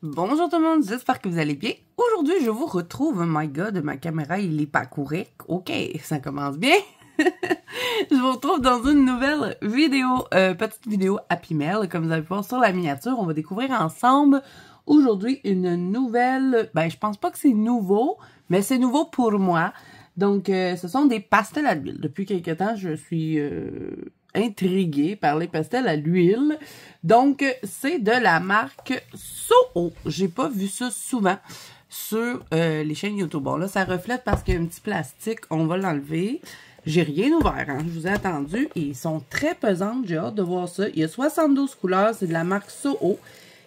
Bonjour tout le monde, j'espère que vous allez bien. Aujourd'hui, je vous retrouve. Oh my god, ma caméra, il est pas correct. Ok, ça commence bien. Je vous retrouve dans une nouvelle vidéo, petite vidéo Happy Mail. Comme vous allez voir sur la miniature, on va découvrir ensemble aujourd'hui une nouvelle... Ben, je pense pas que c'est nouveau, mais c'est nouveau pour moi. Donc, ce sont des pastels à l'huile. Depuis quelque temps, je suis... intriguée par les pastels à l'huile. Donc, c'est de la marque Soho. J'ai pas vu ça souvent sur les chaînes YouTube. Bon, là, ça reflète parce qu'il y a un petit plastique. On va l'enlever. J'ai rien ouvert, hein. Je vous ai attendu. Et ils sont très pesants. J'ai hâte de voir ça. Il y a 72 couleurs. C'est de la marque Soho.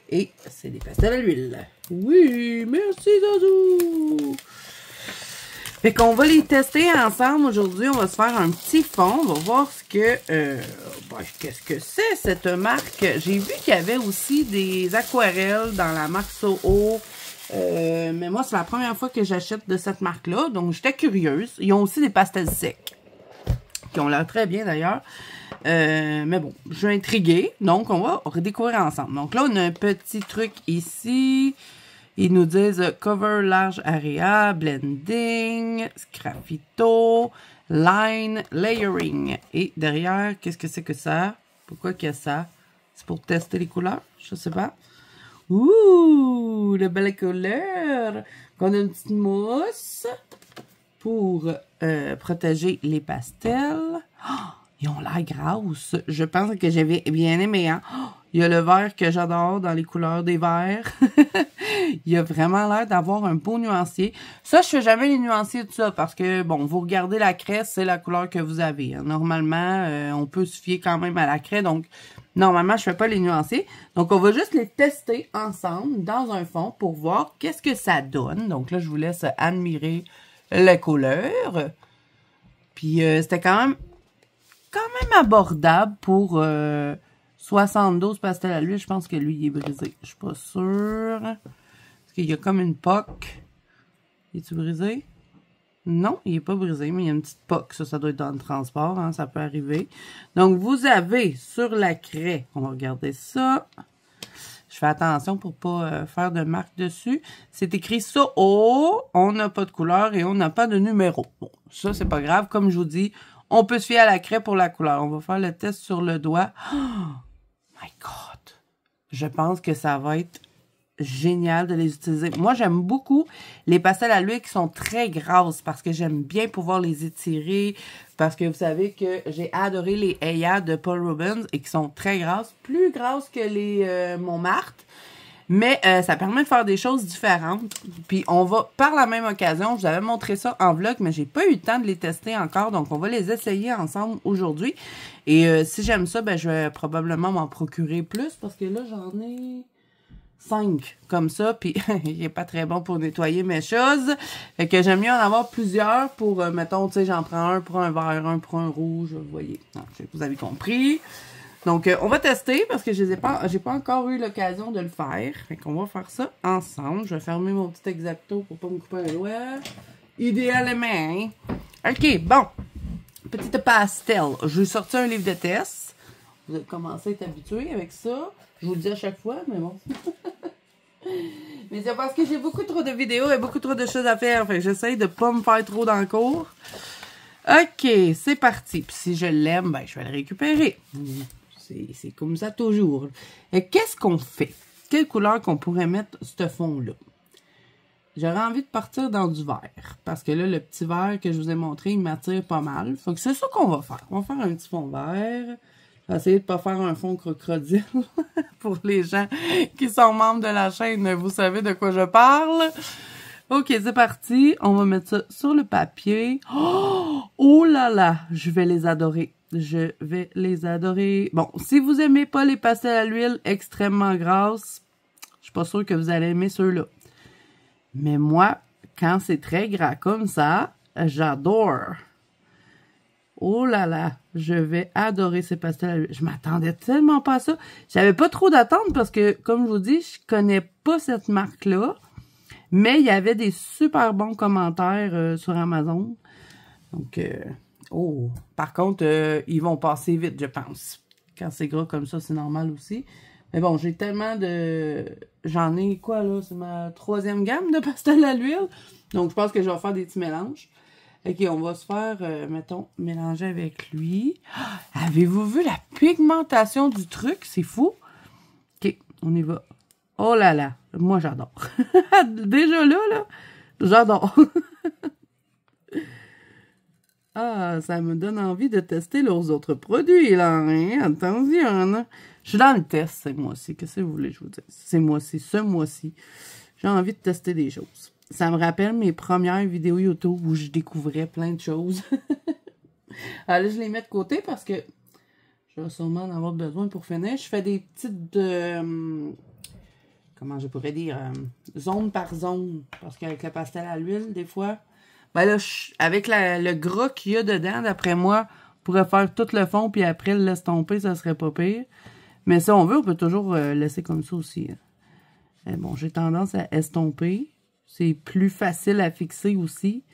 Et c'est des pastels à l'huile. Oui, merci, Dodou! Fait qu'on va les tester ensemble aujourd'hui. On va se faire un petit fond. On va voir ce que... qu'est-ce que c'est cette marque? J'ai vu qu'il y avait aussi des aquarelles dans la marque Soho. Mais moi, c'est la première fois que j'achète de cette marque-là. Donc, j'étais curieuse. Ils ont aussi des pastels secs. Qui ont l'air très bien d'ailleurs. Mais bon, je suis intriguée. Donc, on va redécouvrir ensemble. Donc là, on a un petit truc ici. Ils nous disent cover large area, blending, sgraffito, line, layering. Et derrière, qu'est-ce que c'est que ça? Pourquoi qu'il y a ça? C'est pour tester les couleurs? Je sais pas. Ouh, de belles couleurs! On a une petite mousse pour protéger les pastels. Oh, ils ont l'air grasses. Je pense que j'avais bien aimé, hein? Oh, il y a le vert que j'adore dans les couleurs des verts. Il a vraiment l'air d'avoir un beau nuancier. Ça, je fais jamais les nuanciers de ça parce que, bon, vous regardez la craie, c'est la couleur que vous avez. Hein. Normalement, on peut se fier quand même à la craie. Donc, normalement, je fais pas les nuanciers. Donc, on va juste les tester ensemble dans un fond pour voir qu'est-ce que ça donne. Donc là, je vous laisse admirer la couleur. Puis, c'était quand même abordable pour... 72 pastels à l'huile, je pense que lui, il est brisé. Je suis pas sûre. Parce qu'il y a comme une poque. Est-tu brisé? Non, il est pas brisé, mais il y a une petite poque. Ça doit être dans le transport, hein, ça peut arriver. Donc, vous avez sur la craie, on va regarder ça. Je fais attention pour pas faire de marque dessus. C'est écrit Soho, on n'a pas de couleur et on n'a pas de numéro. Bon, ça, c'est pas grave. Comme je vous dis, on peut se fier à la craie pour la couleur. On va faire le test sur le doigt. Oh my God! Je pense que ça va être génial de les utiliser. Moi, j'aime beaucoup les pastels à l'huile qui sont très grasses parce que j'aime bien pouvoir les étirer parce que vous savez que j'ai adoré les Aya de Paul Rubens et qui sont très grasses, plus grasses que les Montmartre. Mais ça permet de faire des choses différentes. Puis on va, par la même occasion, je vous avais montré ça en vlog, mais j'ai pas eu le temps de les tester encore. Donc on va les essayer ensemble aujourd'hui. Et si j'aime ça, ben je vais probablement m'en procurer plus. Parce que là, j'en ai 5 comme ça. Puis il est pas très bon pour nettoyer mes choses. Fait que j'aime mieux en avoir plusieurs pour, mettons, tu sais, j'en prends un pour un vert, un pour un rouge. Vous voyez, non, vous avez compris. Donc, on va tester parce que j'ai pas encore eu l'occasion de le faire. Fait qu'on va faire ça ensemble. Je vais fermer mon petit X-Acto pour pas me couper un doigt. Idéalement. OK, bon. Petite pastel. Je vais sortir un livre de test. Vous avez commencé à être habitué avec ça. Je vous le dis à chaque fois, mais bon. Mais c'est parce que j'ai beaucoup trop de vidéos et beaucoup trop de choses à faire. Fait que j'essaye de pas me faire trop dans le cours. OK, c'est parti. Puis si je l'aime, ben, je vais le récupérer. C'est comme ça toujours. Et qu'est-ce qu'on fait? Quelle couleur qu'on pourrait mettre ce fond-là? J'aurais envie de partir dans du vert. Parce que là, le petit vert que je vous ai montré, il m'attire pas mal. Fait que c'est ça qu'on va faire. On va faire un petit fond vert. Je vais essayer de pas faire un fond crocodile. Pour les gens qui sont membres de la chaîne, vous savez de quoi je parle. OK, c'est parti. On va mettre ça sur le papier. Oh là là, je vais les adorer. Je vais les adorer. Bon, si vous aimez pas les pastels à l'huile extrêmement grasses, je suis pas sûre que vous allez aimer ceux-là. Mais moi, quand c'est très gras comme ça, j'adore. Oh là là, je vais adorer ces pastels à l'huile. Je m'attendais tellement pas à ça. J'avais pas trop d'attente parce que, comme je vous dis, je connais pas cette marque-là. Mais il y avait des super bons commentaires sur Amazon. Donc, oh, par contre, ils vont passer vite, je pense. Quand c'est gras comme ça, c'est normal aussi. Mais bon, j'ai tellement de... J'en ai quoi, là? C'est ma 3e gamme de pastel à l'huile. Donc, je pense que je vais faire des petits mélanges. OK, on va se faire, mettons, mélanger avec lui. Ah, avez-vous vu la pigmentation du truc? C'est fou. OK, on y va. Oh là là, moi j'adore. Déjà là, j'adore. Ah, ça me donne envie de tester leurs autres produits, là, hein? Attention, hein? Je suis dans le test ce mois-ci. Qu'est-ce que vous voulez que je vous dise? Ce mois-ci. J'ai envie de tester des choses. Ça me rappelle mes premières vidéos YouTube où je découvrais plein de choses. Alors là, je les mets de côté parce que je vais sûrement en avoir besoin pour finir. Je fais des petites... comment je pourrais dire? Zone par zone. Parce qu'avec le pastel à l'huile, des fois... Ben là, avec le gras qu'il y a dedans, d'après moi, on pourrait faire tout le fond, puis après le l'estomper, ça serait pas pire. Mais si on veut, on peut toujours laisser comme ça aussi. Bon, j'ai tendance à estomper. C'est plus facile à fixer aussi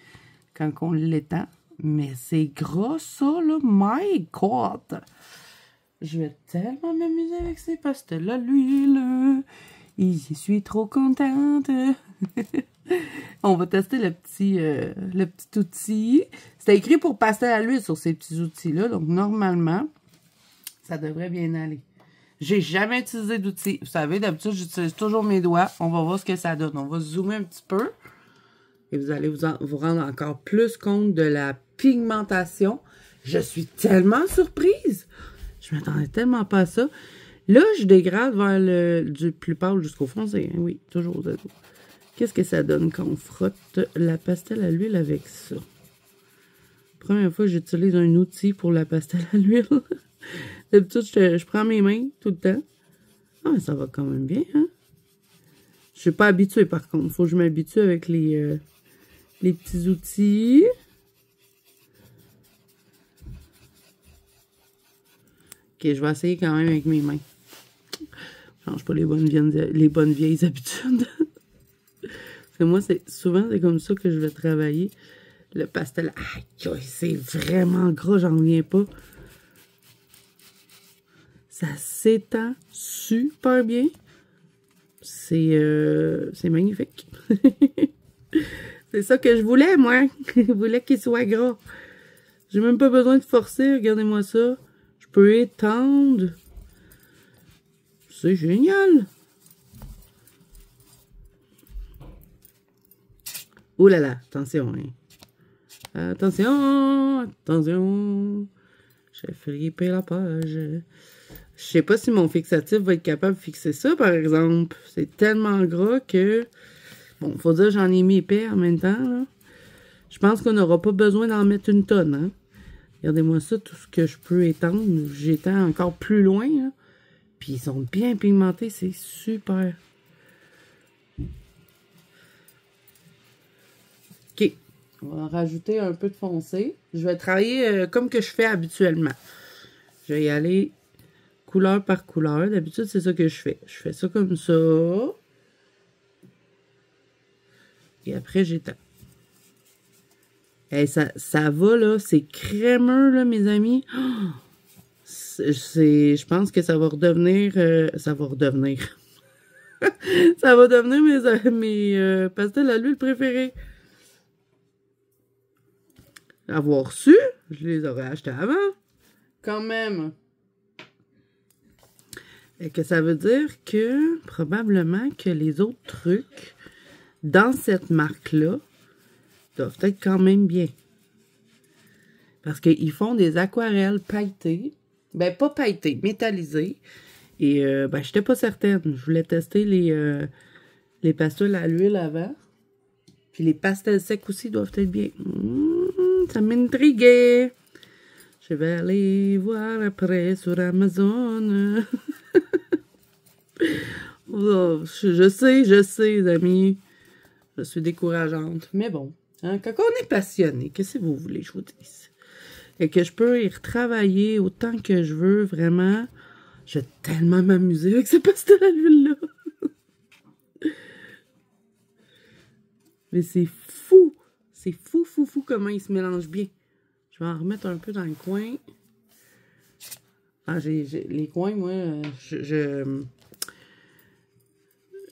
quand on l'étend. Mais c'est gras, ça, là. My God! Je vais tellement m'amuser avec ces pastels à l'huile. Et je suis trop contente. On va tester le petit outil. C'était écrit pour pastel à l'huile sur ces petits outils-là. Donc, normalement, ça devrait bien aller. J'ai jamais utilisé d'outils. Vous savez, d'habitude, j'utilise toujours mes doigts. On va voir ce que ça donne. On va zoomer un petit peu. Et vous allez vous rendre encore plus compte de la pigmentation. Je suis tellement surprise. Je m'attendais tellement pas à ça. Là, je dégrade vers du plus pâle jusqu'au foncé. Hein? Oui, toujours aux ados. Qu'est-ce que ça donne quand on frotte la pastel à l'huile avec ça? Première fois que j'utilise un outil pour la pastel à l'huile. D'habitude, je prends mes mains tout le temps. Ah, mais ça va quand même bien, hein? Je suis pas habituée, par contre. Il faut que je m'habitue avec les petits outils. OK, je vais essayer quand même avec mes mains. Je change pas les bonnes vieilles habitudes. Parce que moi, souvent, c'est comme ça que je vais travailler. Le pastel, aïe, c'est vraiment gras, j'en reviens pas. Ça s'étend super bien. C'est magnifique. C'est ça que je voulais, moi. Je voulais qu'il soit gras. J'ai même pas besoin de forcer, regardez-moi ça. Je peux étendre. C'est génial. Oh là là, attention, hein. Attention, attention. J'ai flippé la page. Je sais pas si mon fixatif va être capable de fixer ça, par exemple. C'est tellement gras que... Bon, faut dire j'en ai mis épais en même temps, là. Je pense qu'on n'aura pas besoin d'en mettre une tonne, hein. Regardez-moi ça, tout ce que je peux étendre. J'étends encore plus loin, hein. Puis ils sont bien pigmentés, c'est super. OK. On va rajouter un peu de foncé. Je vais travailler comme que je fais habituellement. Je vais y aller couleur par couleur. D'habitude, c'est ça que je fais. Je fais ça comme ça. Et après, j'étends. Et ça va, là. C'est crémeux, là, mes amis. Oh! Je pense que ça va redevenir... ça va redevenir. Ça va devenir mes pastels à l'huile préférés. Avoir su, je les aurais achetés avant. Quand même. Et que ça veut dire que probablement que les autres trucs dans cette marque-là doivent être quand même bien. Parce qu'ils font des aquarelles pailletées. Ben, pas pailletées, métallisées. Et ben, j'étais pas certaine. Je voulais tester les pastels à l'huile avant. Puis les pastels secs aussi doivent être bien. Ça m'intriguait. Je vais aller voir après sur Amazon. Oh, je sais, les amis. Je suis décourageante. Mais bon, hein, quand on est passionné, qu'est-ce que vous voulez que je vous dise? Et que je peux y retravailler autant que je veux, vraiment. Je vais tellement m'amuser avec ce pastel à l'huile-là. Mais c'est fou. C'est fou, fou, fou comment ils se mélangent bien. Je vais en remettre un peu dans le coin. Ah, les coins, moi,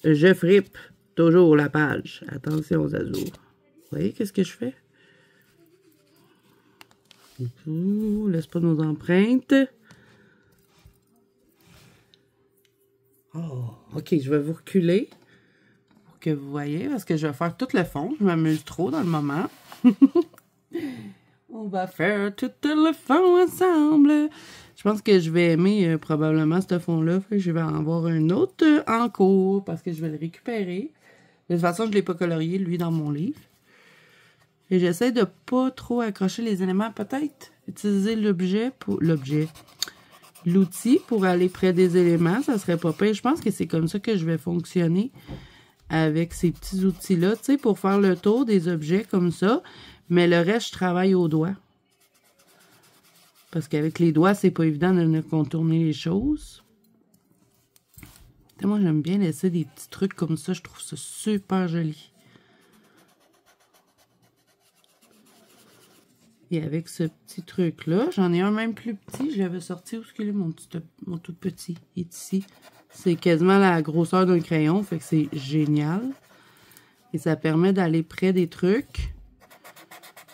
je fripe toujours la page. Attention, Zazo. Vous voyez qu'est-ce que je fais? Laisse pas nos empreintes. Oh, ok, je vais vous reculer pour que vous voyez, parce que je vais faire tout le fond. Je m'amuse trop dans le moment. On va faire tout le fond ensemble. Je pense que je vais aimer probablement ce fond-là. Je vais en avoir un autre en cours parce que je vais le récupérer. De toute façon, je ne l'ai pas colorié, lui, dans mon livre. Et j'essaie de pas trop accrocher les éléments. Peut-être utiliser l'outil pour aller près des éléments. Ça serait pas pire. Je pense que c'est comme ça que je vais fonctionner avec ces petits outils-là. Tu sais, pour faire le tour des objets comme ça. Mais le reste, je travaille au doigt. Parce qu'avec les doigts, c'est pas évident de venir contourner les choses. Moi, j'aime bien laisser des petits trucs comme ça. Je trouve ça super joli. Et avec ce petit truc-là, j'en ai un même plus petit. Je l'avais sorti. Où est-ce qu'il est, mon tout petit? Il est ici. C'est quasiment la grosseur d'un crayon. Fait que c'est génial. Et ça permet d'aller près des trucs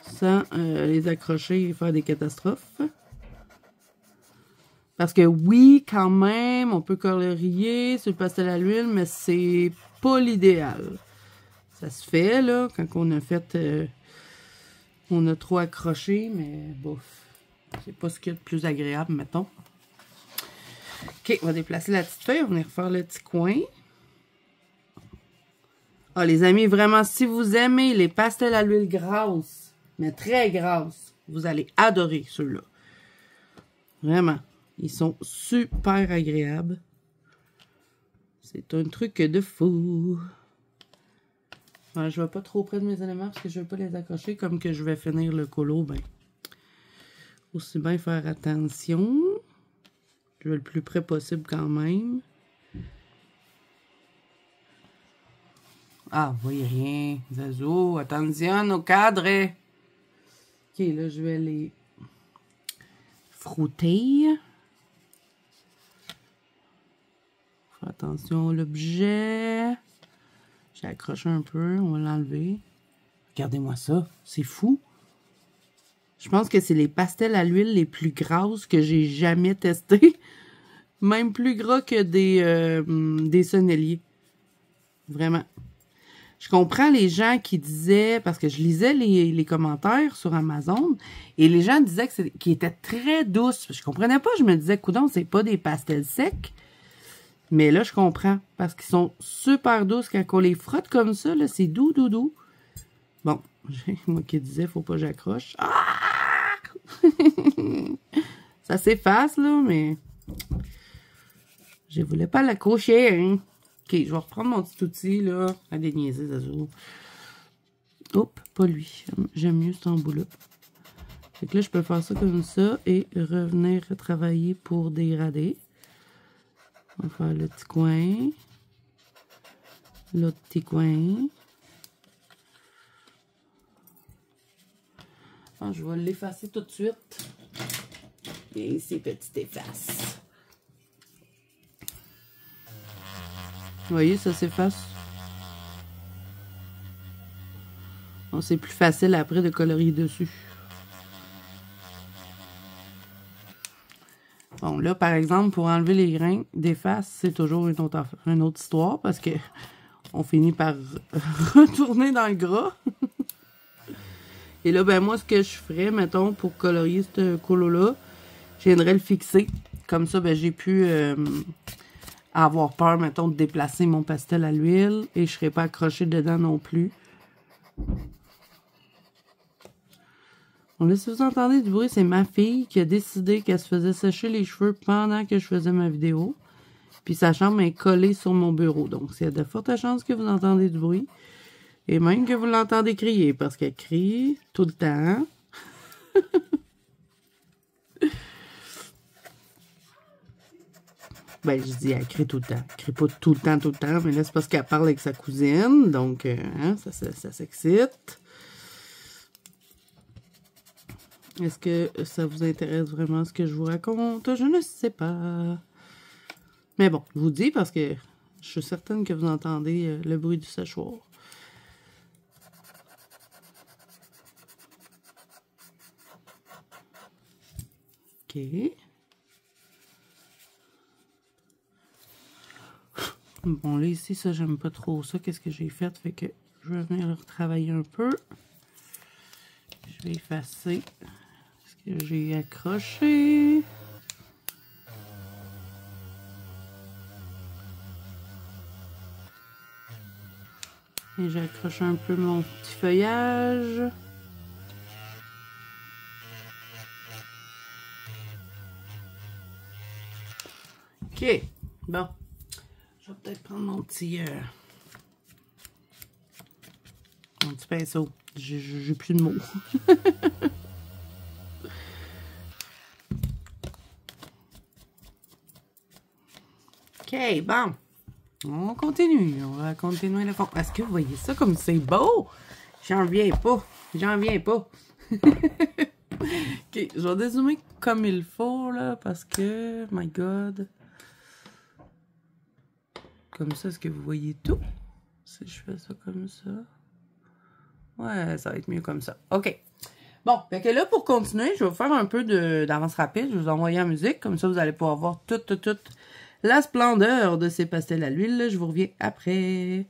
sans les accrocher et faire des catastrophes. Parce que oui, quand même, on peut colorier sur le pastel à l'huile, mais c'est pas l'idéal. Ça se fait, là, quand on a fait... on a trop accroché, mais bof. C'est pas ce qu'il y a de plus agréable, mettons. OK, on va déplacer la petite feuille. On va venir faire le petit coin. Ah, les amis, vraiment, si vous aimez les pastels à l'huile grasses, mais très grasses, vous allez adorer ceux-là. Vraiment. Ils sont super agréables. C'est un truc de fou. Alors, je ne vais pas trop près de mes éléments parce que je ne veux pas les accrocher. Comme que je vais finir le colo, ben, aussi bien faire attention. Je vais le plus près possible quand même. Ah, vous voyez rien. Zazo, attention au cadre. Ok, là, je vais les frotter. Faire attention à l'objet. J'ai accroché un peu, on va l'enlever. Regardez-moi ça, c'est fou. Je pense que c'est les pastels à l'huile les plus grasses que j'ai jamais testés. Même plus gras que des sonneliers. Vraiment. Je comprends les gens qui disaient, parce que je lisais les commentaires sur Amazon, et les gens disaient qu'ils étaient très douces. Je comprenais pas, je me disais, coudonc, c'est pas des pastels secs. Mais là, je comprends, parce qu'ils sont super douces quand on les frotte comme ça, là, c'est doux, doux, doux. Bon, moi qui disais, faut pas que j'accroche. Ah! Ça s'efface, là, mais je voulais pas l'accrocher, hein. OK, je vais reprendre mon petit outil, là, à déniaiser, Zazo. Hop, pas lui. J'aime mieux cet embout-là. Fait que là, je peux faire ça comme ça et revenir travailler pour dégrader. On va faire le petit coin. L'autre petit coin. Ah, je vais l'effacer tout de suite. Et ces petites effaces. Vous voyez, ça s'efface. Bon, c'est plus facile après de colorier dessus. Bon, là, par exemple, pour enlever les grains d'efface, c'est toujours une autre histoire parce que on finit par retourner dans le gras. Et là, ben moi, ce que je ferais, mettons, pour colorier ce colo-là, je viendrais le fixer. Comme ça, ben j'ai pu avoir peur, mettons, de déplacer mon pastel à l'huile et je ne serais pas accrochée dedans non plus. Bon, là, si vous entendez du bruit, c'est ma fille qui a décidé qu'elle se faisait sécher les cheveux pendant que je faisais ma vidéo. Puis sa chambre est collée sur mon bureau. Donc, il y a de fortes chances que vous entendez du bruit. Et même que vous l'entendez crier, parce qu'elle crie tout le temps. Ben, je dis, elle crie tout le temps. Elle crie pas tout le temps, mais là, c'est parce qu'elle parle avec sa cousine. Donc, hein, ça s'excite. Est-ce que ça vous intéresse vraiment ce que je vous raconte? Je ne sais pas. Mais bon, je vous dis parce que Je suis certaine que vous entendez le bruit du séchoir. OK. Bon, là, ici, ça, j'aime pas trop ça. Qu'est-ce que j'ai fait? Fait que je vais venir le retravailler un peu. Je vais effacer ce que j'ai accroché. Et j'accroche un peu mon petit feuillage. OK. Bon. Je vais peut-être prendre mon petit pinceau. J'ai plus de mots. OK, bon. On continue. On va continuer le fond. Est-ce que vous voyez ça comme c'est beau? J'en viens pas. J'en viens pas. OK, je vais dézoomer comme il faut, là, parce que, my God. Comme ça, est-ce que vous voyez tout? Si je fais ça comme ça. Ouais, ça va être mieux comme ça. OK. Bon, fait que là, pour continuer, je vais vous faire un peu d'avance rapide. Je vais vous envoyer en musique. Comme ça, vous allez pouvoir voir toute la splendeur de ces pastels à l'huile. Je vous reviens après.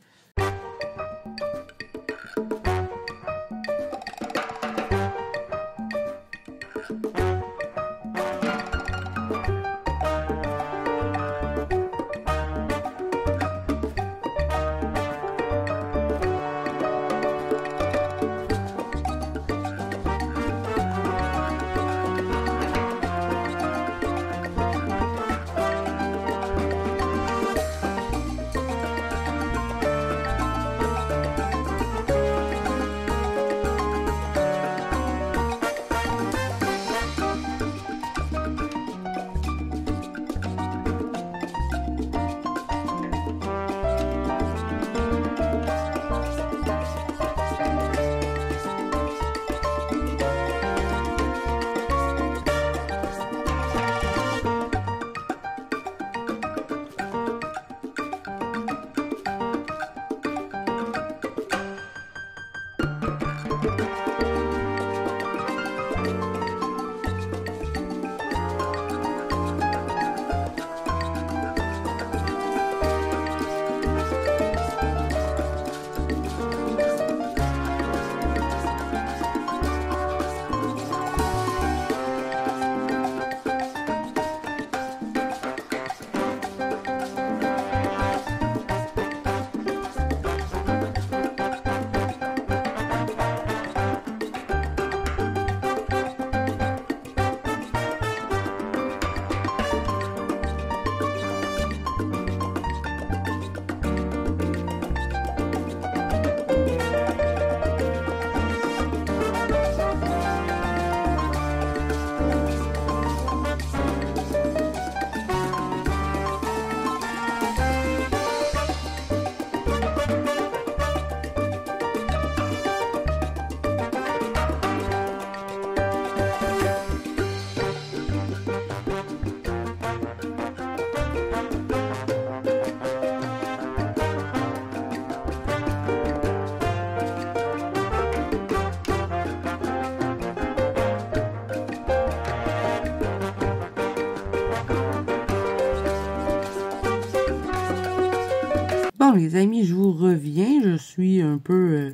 Bon, les amis, je vous reviens. Je suis un peu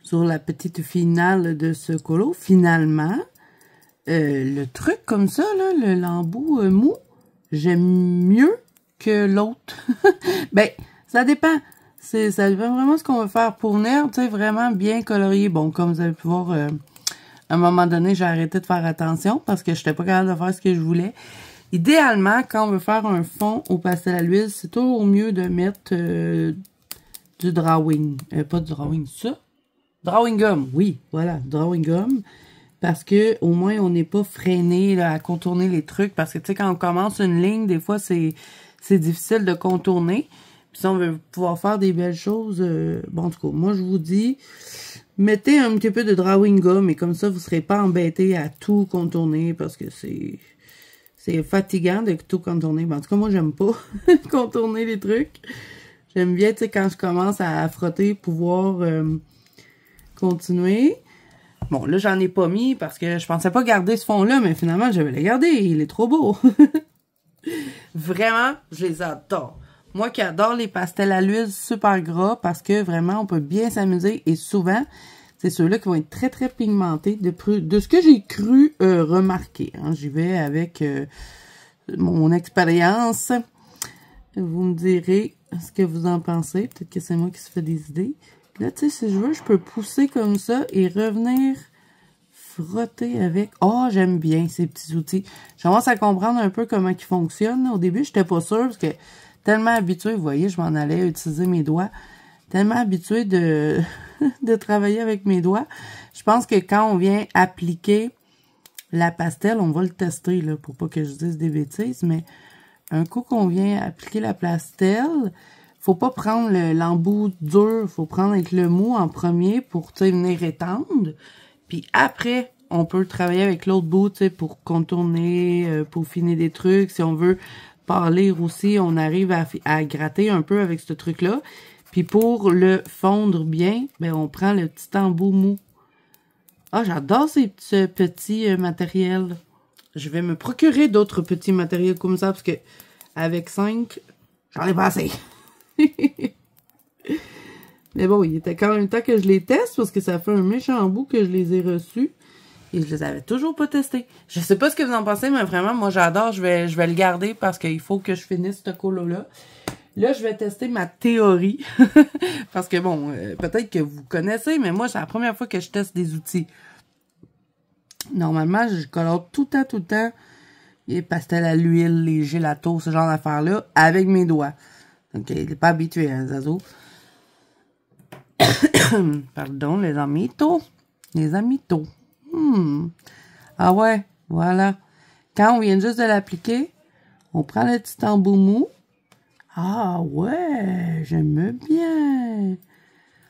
sur la petite finale de ce colo. Finalement, le truc comme ça, là, l'embout mou, j'aime mieux que l'autre. Ben, ça dépend. Ça dépend vraiment de ce qu'on veut faire pour venir, tu sais, vraiment bien colorié. Bon, comme vous avez pu voir, à un moment donné, j'ai arrêté de faire attention parce que je n'étais pas capable de faire ce que je voulais. Idéalement, quand on veut faire un fond au pastel à l'huile, c'est toujours mieux de mettre du drawing. Pas du drawing, ça. Drawing gum, oui, voilà, drawing gum. Parce que au moins, on n'est pas freiné là, à contourner les trucs. Parce que, tu sais, quand on commence une ligne, des fois, c'est difficile de contourner. Puis si on veut pouvoir faire des belles choses, bon, en tout cas, moi, je vous dis, mettez un petit peu de drawing gum et comme ça, vous ne serez pas embêté à tout contourner parce que c'est fatigant de tout contourner. Ben, en tout cas, moi, j'aime pas contourner les trucs. J'aime bien, tu sais, quand je commence à frotter, pouvoir continuer. Bon, là, j'en ai pas mis parce que je pensais pas garder ce fond-là, mais finalement, je vais le garder. Il est trop beau. Vraiment, je les adore. Moi qui adore les pastels à l'huile super gras parce que vraiment, on peut bien s'amuser. Et souvent, c'est ceux-là qui vont être très, très pigmentés de ce que j'ai cru remarquer. Hein. J'y vais avec mon expérience. Vous me direz ce que vous en pensez. Peut-être que c'est moi qui se fais des idées. Là, tu sais, si je veux, je peux pousser comme ça et revenir frotter avec. Oh, j'aime bien ces petits outils. Je commence à comprendre un peu comment ils fonctionnent. Au début, j'étais pas sûre parce que tellement habituée, vous voyez, je m'en allais utiliser mes doigts. Tellement habituée de, de travailler avec mes doigts. Je pense que quand on vient appliquer la pastel, on va le tester, là, pour pas que je dise des bêtises, mais un coup qu'on vient appliquer la pastel, faut pas prendre l'embout dur, faut prendre avec le mou en premier pour, tu sais, venir étendre. Puis après, on peut travailler avec l'autre bout, tu sais, pour contourner, peaufiner des trucs. Si on veut pâlir aussi, on arrive à gratter un peu avec ce truc-là. Puis pour le fondre bien, ben on prend le petit embout mou. Ah, j'adore ces petits matériels. Je vais me procurer d'autres petits matériels comme ça parce que avec 5, j'en ai pas assez. Mais bon, il était quand même temps que je les teste parce que ça fait un méchant bout que je les ai reçus. Et je les avais toujours pas testés. Je sais pas ce que vous en pensez, mais vraiment, moi j'adore. Je vais le garder parce qu'il faut que je finisse ce colo-là. Là, je vais tester ma théorie. Parce que bon, peut-être que vous connaissez, mais moi, c'est la première fois que je teste des outils. Normalement, je colore tout le temps, les pastels à l'huile, les gélatos, ce genre d'affaires-là, avec mes doigts. Donc, il n'est pas habitué, hein, Zazo. Pardon, les amitos. Les amitos. Ah ouais, voilà. Quand on vient juste de l'appliquer, on prend le petit embout mou. Ah ouais, j'aime bien.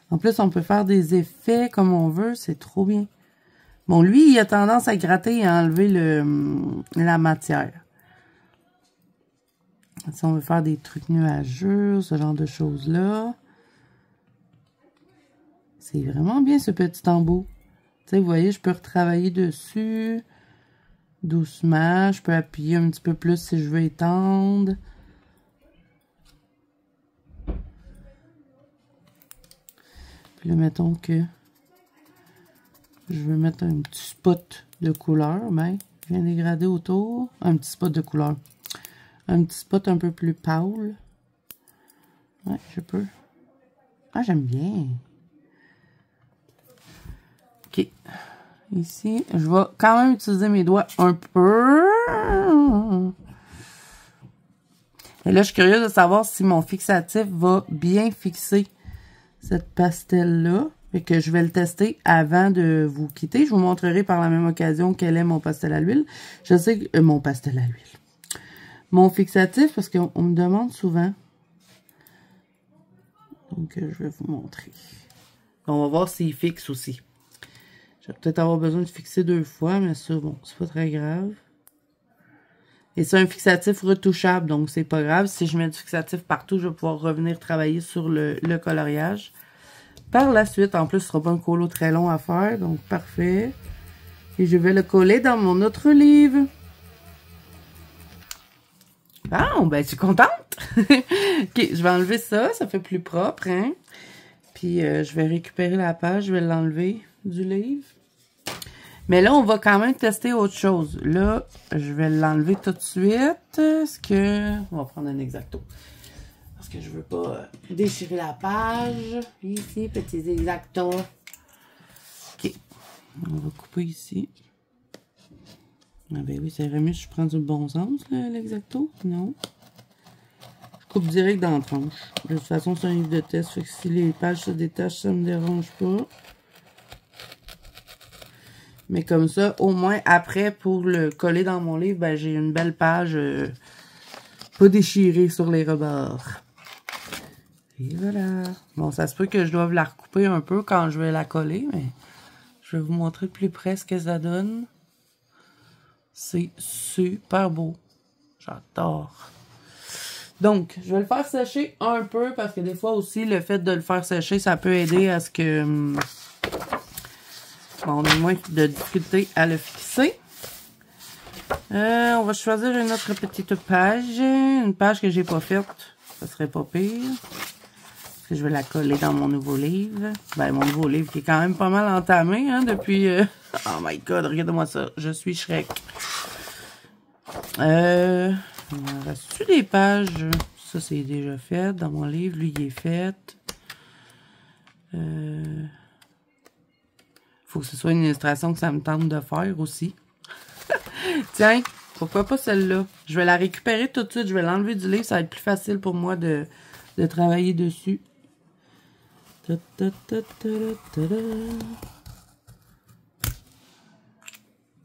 En plus, on peut faire des effets comme on veut, c'est trop bien. Bon, lui, il a tendance à gratter et à enlever la matière. Si on veut faire des trucs nuageux, ce genre de choses-là. C'est vraiment bien ce petit embout. Tu sais, vous voyez, je peux retravailler dessus doucement. Je peux appuyer un petit peu plus si je veux étendre. Puis là, mettons que je veux mettre un petit spot de couleur. Ben, je viens dégrader autour. Un petit spot de couleur. Un petit spot un peu plus pâle. Ouais, je peux. Ah, j'aime bien. OK. Ici, je vais quand même utiliser mes doigts un peu. Et là, je suis curieuse de savoir si mon fixatif va bien fixer cette pastel-là. Fait que je vais le tester avant de vous quitter. Je vous montrerai par la même occasion quel est mon pastel à l'huile. Je sais que... mon pastel à l'huile. Mon fixatif, parce qu'on me demande souvent. Donc, je vais vous montrer. On va voir s'il fixe aussi. Je vais peut-être avoir besoin de fixer 2 fois, mais ça, bon, c'est pas très grave. Et c'est un fixatif retouchable, donc c'est pas grave. Si je mets du fixatif partout, je vais pouvoir revenir travailler sur le coloriage. Par la suite, en plus, ce sera pas un colo très long à faire, donc parfait. Et je vais le coller dans mon autre livre. Bon, ben, je suis contente. OK, je vais enlever ça, ça fait plus propre, hein. Puis, je vais récupérer la page, je vais l'enlever du livre. Mais là, on va quand même tester autre chose. Là, je vais l'enlever tout de suite. Est-ce que... On va prendre un X-Acto. Parce que je veux pas déchirer la page. Ici, petits X-Acto. OK. On va couper ici. Ah ben oui, ça irait mieux si je prends du bon sens, l'X-Acto. Non. Je coupe direct dans la tranche. De toute façon, c'est un livre de test. Fait que si les pages se détachent, ça me dérange pas. Mais comme ça, au moins, après, pour le coller dans mon livre, ben, j'ai une belle page pas déchirée sur les rebords. Et voilà. Bon, ça se peut que je doive la recouper un peu quand je vais la coller, mais je vais vous montrer de plus près ce que ça donne. C'est super beau. J'adore. Donc, je vais le faire sécher un peu parce que des fois aussi, le fait de le faire sécher, ça peut aider à ce que on ait moins de difficulté à le fixer. On va choisir une autre petite page. Une page que j'ai pas faite. Ça serait pas pire. Parce que je vais la coller dans mon nouveau livre. Ben, mon nouveau livre qui est quand même pas mal entamé, hein, depuis... Oh my God, regardez-moi ça. Je suis Shrek. Reste-tu des pages? Ça, c'est déjà fait dans mon livre. Lui, il est fait. Faut que ce soit une illustration que ça me tente de faire aussi. Tiens, pourquoi pas celle-là? Je vais la récupérer tout de suite. Je vais l'enlever du livre. Ça va être plus facile pour moi de travailler dessus. Ta, ta, ta, ta, ta, ta.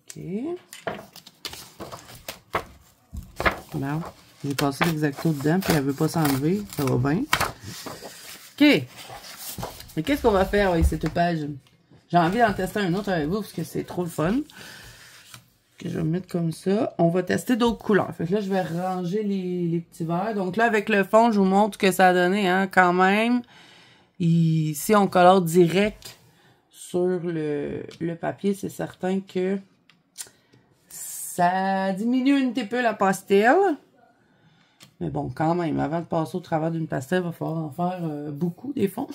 OK. Bon, j'ai passé l'exacto dedans, puis elle veut pas s'enlever. Ça va bien. OK. Mais qu'est-ce qu'on va faire avec cette page? J'ai envie d'en tester un autre avec vous, parce que c'est trop le fun. Que je vais mettre comme ça. On va tester d'autres couleurs. Fait que là, je vais ranger les petits verres. Donc là, avec le fond, je vous montre ce que ça a donné, hein, quand même. Si on colore direct sur le papier, c'est certain que ça diminue un petit peu la pastel. Mais bon, quand même, avant de passer au travers d'une pastel, il va falloir en faire beaucoup des fonds.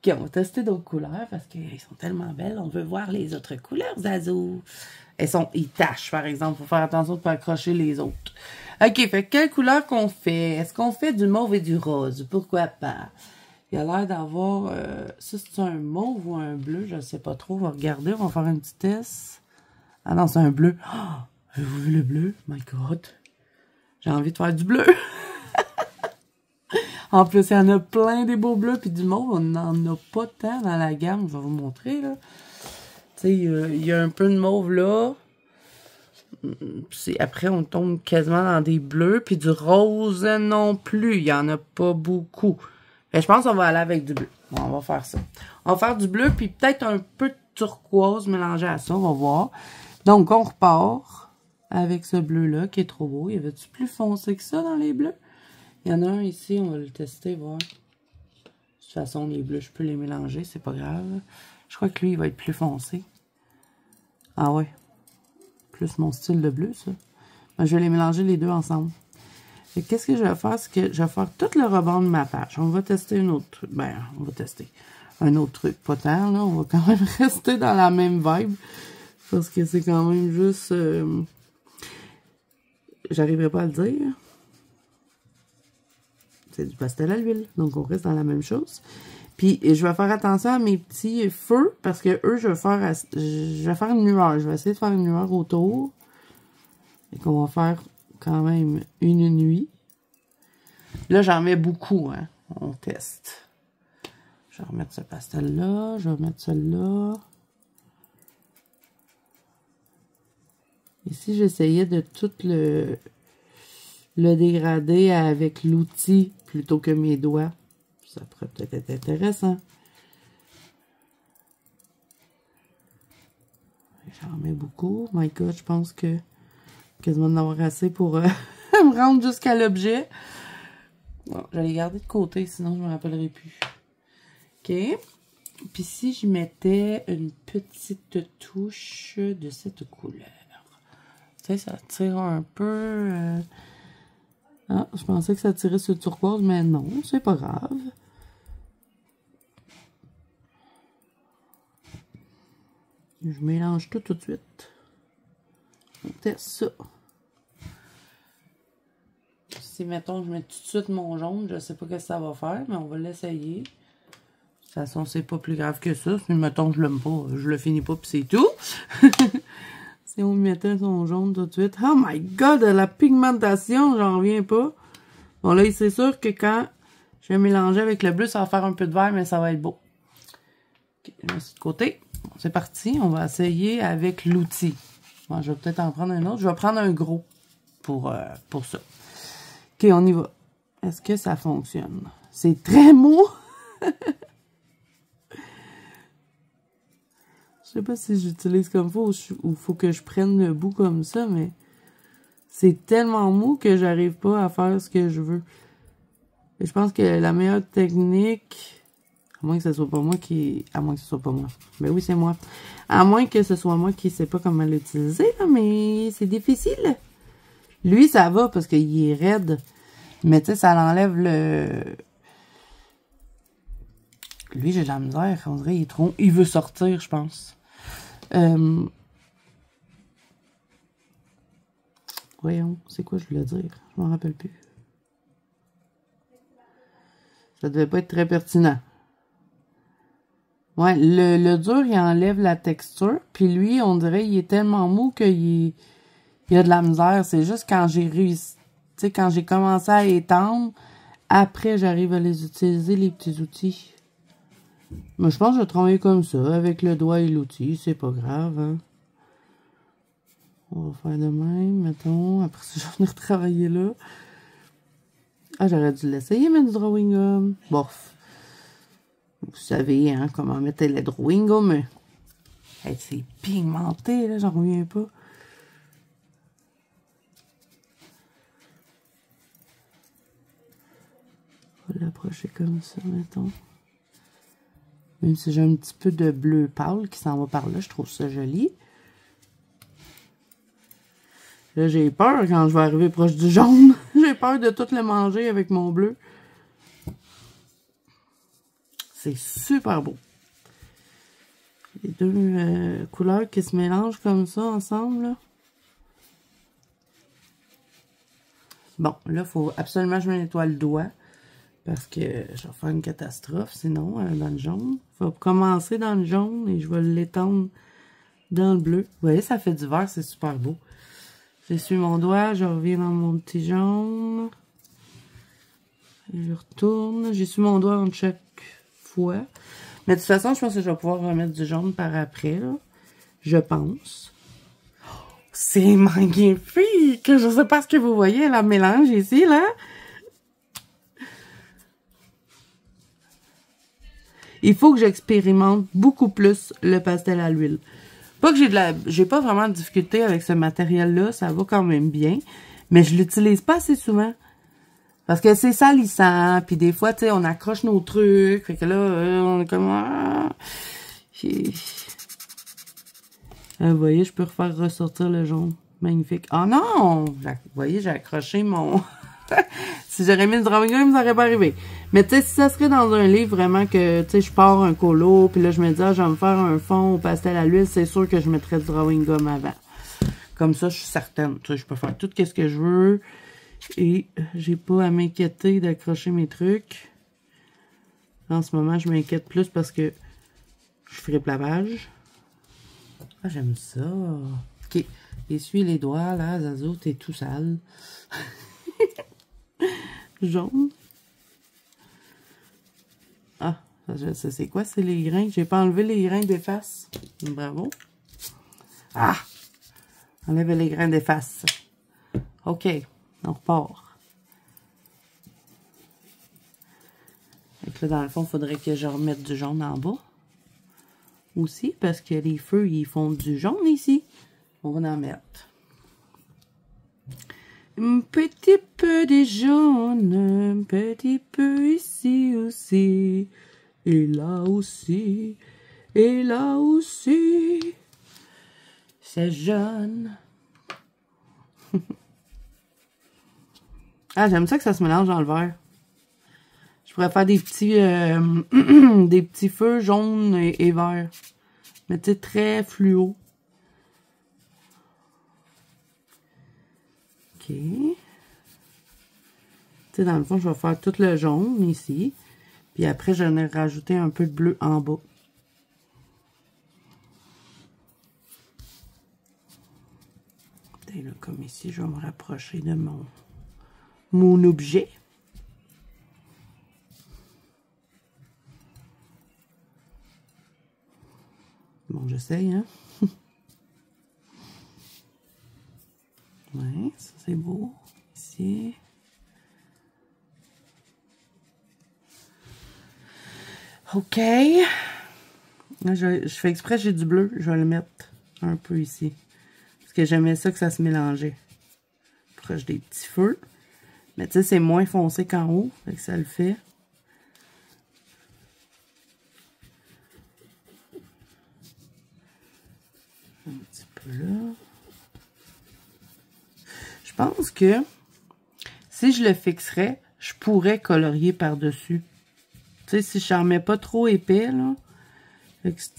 OK, on va tester d'autres couleurs parce qu'elles sont tellement belles. On veut voir les autres couleurs, Zazo. Ils tachent, par exemple. Il faut faire attention de ne pas accrocher les autres. OK, fait quelle couleur qu'on fait? Est-ce qu'on fait du mauve et du rose? Pourquoi pas? Il a l'air d'avoir... ça, c'est un mauve ou un bleu? Je ne sais pas trop. On va regarder. On va faire un petit test. Ah non, c'est un bleu. Oh, avez-vous vu le bleu? My God. J'ai envie de faire du bleu. En plus, il y en a plein des beaux bleus. Puis du mauve, on n'en a pas tant dans la gamme. Je vais vous montrer, là. Tu sais, il y a un peu de mauve là. Après, on tombe quasiment dans des bleus. Puis du rose non plus. Il n'y en a pas beaucoup. Mais je pense qu'on va aller avec du bleu. Bon, on va faire ça. On va faire du bleu. Puis peut-être un peu de turquoise mélangé à ça. On va voir. Donc, on repart avec ce bleu-là qui est trop beau. Y avait-tu plus foncé que ça dans les bleus? Il y en a un ici. On va le tester, voir. De toute façon, les bleus, je peux les mélanger. C'est pas grave. Je crois que lui, il va être plus foncé. Ah ouais. Plus mon style de bleu, ça. Ben, je vais les mélanger les deux ensemble. Et qu'est-ce que je vais faire? C'est que je vais faire tout le rebord de ma page. On va tester une autre truc. Ben, on va tester un autre truc. Pas tant, là. On va quand même rester dans la même vibe. Parce que c'est quand même juste... J'arriverai pas à le dire. C'est du pastel à l'huile. Donc, on reste dans la même chose. Puis, je vais faire attention à mes petits feux. Parce que eux, je vais faire une lueur. Je vais essayer de faire une lueur autour. Et qu'on va faire quand même une nuit. Là, j'en mets beaucoup, hein. On teste. Je vais remettre ce pastel-là. Je vais remettre celui-là. Ici, j'essayais de tout le dégrader avec l'outil plutôt que mes doigts. Ça pourrait peut-être être intéressant. J'en mets beaucoup. My God, je pense que quasiment d'en avoir assez pour me rendre jusqu'à l'objet. Bon, je vais les garder de côté, sinon je ne me rappellerai plus. OK. Puis si je mettais une petite touche de cette couleur. Tu sais, ça tire un peu... Ah, je pensais que ça tirait sur le turquoise, mais non, c'est pas grave. Je mélange tout de suite. On teste ça. Si, mettons, je mets tout de suite mon jaune, je sais pas ce que ça va faire, mais on va l'essayer. De toute façon, c'est pas plus grave que ça. Si, mettons, je l'aime pas, je le finis pas, puis c'est tout. Si on mettait son jaune tout de suite. Oh my God, la pigmentation, j'en reviens pas. Bon, là, c'est sûr que quand je vais mélanger avec le bleu, ça va faire un peu de vert, mais ça va être beau. OK, je mets ça de côté. Bon, c'est parti. On va essayer avec l'outil. Bon, je vais peut-être en prendre un autre. Je vais prendre un gros pour ça. OK, on y va. Est-ce que ça fonctionne? C'est très mou. Je sais pas si j'utilise comme ça ou faut que je prenne le bout comme ça, mais C'est tellement mou que j'arrive pas à faire ce que je veux. Et je pense que la meilleure technique, à moins que ce soit pas moi qui... À moins que ce soit pas moi. Ben oui, c'est moi. À moins que ce soit moi qui sais pas comment l'utiliser, mais c'est difficile. Lui, ça va parce qu'il est raide. Mais tu sais, ça l'enlève le... Lui, j'ai de la misère. On dirait qu'il est trop... Il veut sortir, je pense. Voyons, c'est quoi je voulais dire? Je m'en rappelle plus. Ça devait pas être très pertinent. Ouais, le dur, il enlève la texture. Puis lui, on dirait il est tellement mou qu'il a de la misère. C'est juste quand j'ai réussi... Tu sais, quand j'ai commencé à étendre, après, j'arrive à les utiliser, les petits outils. Mais je pense que je vais travailler comme ça, avec le doigt et l'outil. C'est pas grave, hein. On va faire de même, mettons. Après ça, je vais venir travailler là. Ah, j'aurais dû l'essayer, mettre du drawing gum. Bof. Vous savez, hein, comment mettre les drawing gum. Hey, c'est pigmenté, là, j'en reviens pas. On va l'approcher comme ça, mettons. Même si j'ai un petit peu de bleu pâle qui s'en va par là, je trouve ça joli. Là, j'ai peur quand je vais arriver proche du jaune. J'ai peur de tout le manger avec mon bleu. C'est super beau. Les deux couleurs qui se mélangent comme ça ensemble. Là. Bon, là, il faut absolument que je me nettoie le doigt. Parce que je vais faire une catastrophe sinon dans le jaune. Il faut commencer dans le jaune et je vais l'étendre dans le bleu. Vous voyez, ça fait du vert, c'est super beau. J'essuie mon doigt, je reviens dans mon petit jaune. Et je retourne. J'essuie mon doigt en chaque fois. Mais de toute façon, je pense que je vais pouvoir remettre du jaune par après. Là. Je pense. Oh, c'est magnifique! Je ne sais pas ce que vous voyez, la mélange ici, là. Il faut que j'expérimente beaucoup plus le pastel à l'huile. Pas que j'ai pas vraiment de difficulté avec ce matériel-là, ça va quand même bien. Mais je l'utilise pas assez souvent. Parce que c'est salissant, puis des fois, tu sais, on accroche nos trucs. Fait que là, on est comme... vous voyez, je peux refaire ressortir le jaune. Magnifique. Oh non! Vous voyez, j'ai accroché mon... Si j'aurais mis le drawing gum, ça n'aurait pas arrivé. Mais tu sais, si ça serait dans un livre vraiment que, tu sais, je pars un colo, puis là, je me dis, ah, je vais me faire un fond au pastel à l'huile, c'est sûr que je mettrais du drawing gum avant. Comme ça, je suis certaine. Tu sais, je peux faire tout ce que je veux. Et j'ai pas à m'inquiéter d'accrocher mes trucs. En ce moment, je m'inquiète plus parce que je ferai lavage. Ah, j'aime ça. OK. Essuie les doigts, là, Zazo, t'es tout sale. Jaune. Ah, je sais c'est quoi, c'est les grains. J'ai pas enlevé les grains d'efface. Bravo. Ah! Enlève les grains d'efface. OK, on repart. Donc là, dans le fond, il faudrait que je remette du jaune en bas. Aussi, parce que les feux, ils font du jaune ici. On va en mettre. Un petit peu de jaune, un petit peu ici aussi, et là aussi, et là aussi, c'est jaune. Ah, j'aime ça que ça se mélange dans le verre. Je pourrais faire des petits, des petits feux jaunes et verts, mais tu sais, très fluo. OK. Tu sais, dans le fond, je vais faire tout le jaune ici. Puis après, je vais rajouter un peu de bleu en bas. Et là, comme ici, je vais me rapprocher de mon objet. Bon, j'essaye, hein. Ouais, ça c'est beau. Ici. OK. Là, je fais exprès, j'ai du bleu. Je vais le mettre un peu ici. Parce que j'aimais ça que ça se mélangeait. rapproche des petits feux. Mais tu sais, c'est moins foncé qu'en haut, fait que ça le fait. Un petit peu là. Je pense que si je le fixerais, je pourrais colorier par-dessus. Tu sais, si je n'en mets pas trop épais, là,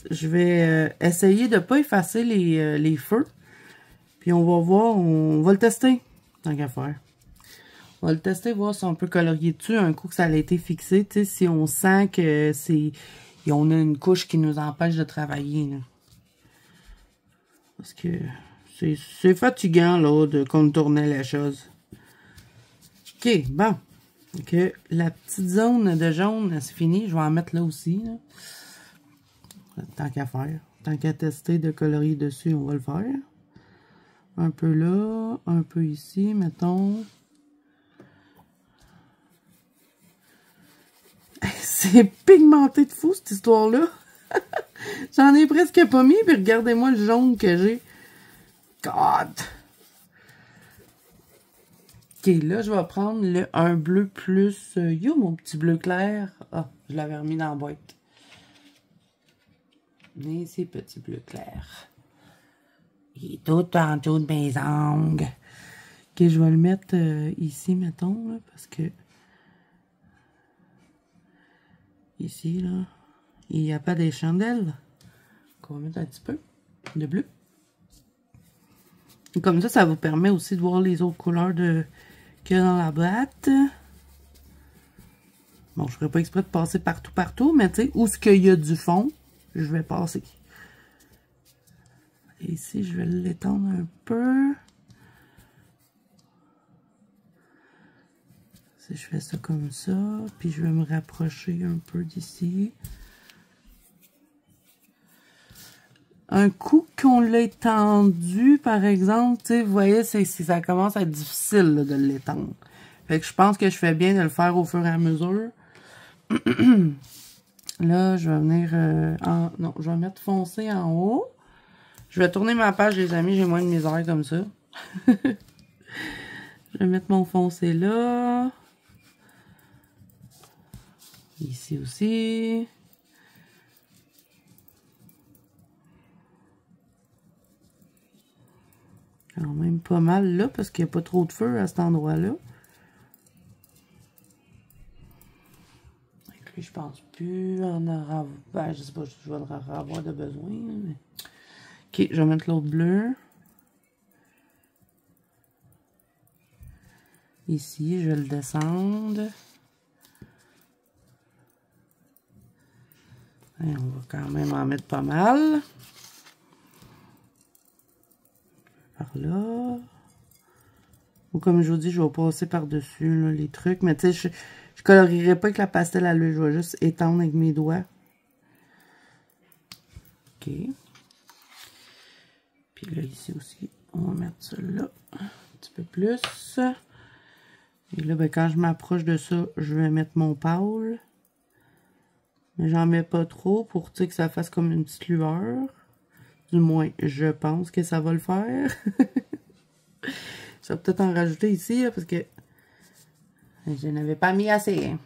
je vais essayer de ne pas effacer les feux. Puis on va voir, on va le tester, tant qu'à faire. On va le tester, voir si on peut colorier dessus un coup que ça a été fixé. Tu sais, si on sent que on a une couche qui nous empêche de travailler, là. Parce que c'est fatigant, là, de contourner la chose. OK, bon. Donc, la petite zone de jaune, c'est fini. Je vais en mettre là aussi, là. Tant qu'à faire. Tant qu'à tester de colorier dessus, on va le faire. Un peu là, un peu ici, mettons. C'est pigmenté de fou, cette histoire-là. J'en ai presque pas mis, puis regardez-moi le jaune que j'ai. God! OK, là, je vais prendre un bleu plus... yo, mon petit bleu clair. Ah, je l'avais remis dans la boîte. Mais c'est petit bleu clair. Il est tout en dessous de mes ongles. OK, je vais le mettre ici, mettons, là, parce que... Ici, là, il n'y a pas des chandelles. On va mettre un petit peu de bleu. Et comme ça vous permet aussi de voir les autres couleurs qu'il y a dans la boîte. Bon, je ne ferai pas exprès de passer partout, mais tu sais, où est-ce qu'il y a du fond, je vais passer. Et ici, je vais l'étendre un peu. Si je fais ça comme ça, puis je vais me rapprocher un peu d'ici. Un coup qu'on l'a étendu, par exemple, tu sais, vous voyez, ça commence à être difficile là, de l'étendre. Fait que je pense que je fais bien de le faire au fur et à mesure. Là, je vais venir non, je vais mettre foncé en haut. Je vais tourner ma page, les amis, j'ai moins de misère comme ça. Je vais mettre mon foncé là. Ici aussi. Quand même pas mal là, parce qu'il n'y a pas trop de feu à cet endroit-là. Lui, je pense plus en avoir... Ben, je sais pas, je vais le avoir de besoin. Mais... OK, je vais mettre l'autre bleu. Ici, je vais le descendre. Et on va quand même en mettre pas mal. Par là. Ou comme je vous dis, je vais passer par-dessus les trucs. Mais tu sais, je colorierai pas avec la pastel à l'huile. Je vais juste étendre avec mes doigts. OK. Puis là, ici aussi, on va mettre ça là. Un petit peu plus. Et là, ben, quand je m'approche de ça, je vais mettre mon pâle. Mais j'en mets pas trop pour que ça fasse comme une petite lueur. Du moins, je pense que ça va le faire. Je vais peut-être en rajouter ici, là, parce que je n'avais pas mis assez. Hein.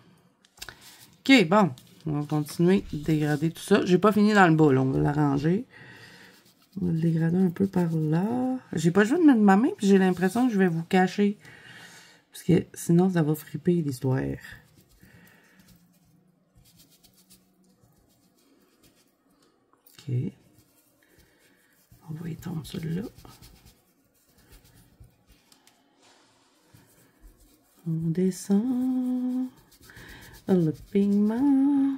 OK, bon. On va continuer de dégrader tout ça. J'ai pas fini dans le bas, là. On va l'arranger. On va le dégrader un peu par là. J'ai pas joué de mettre ma main, puis j'ai l'impression que je vais vous cacher. Parce que sinon, ça va friper l'histoire. OK. On va étendre ça là. On descend. Le pigment.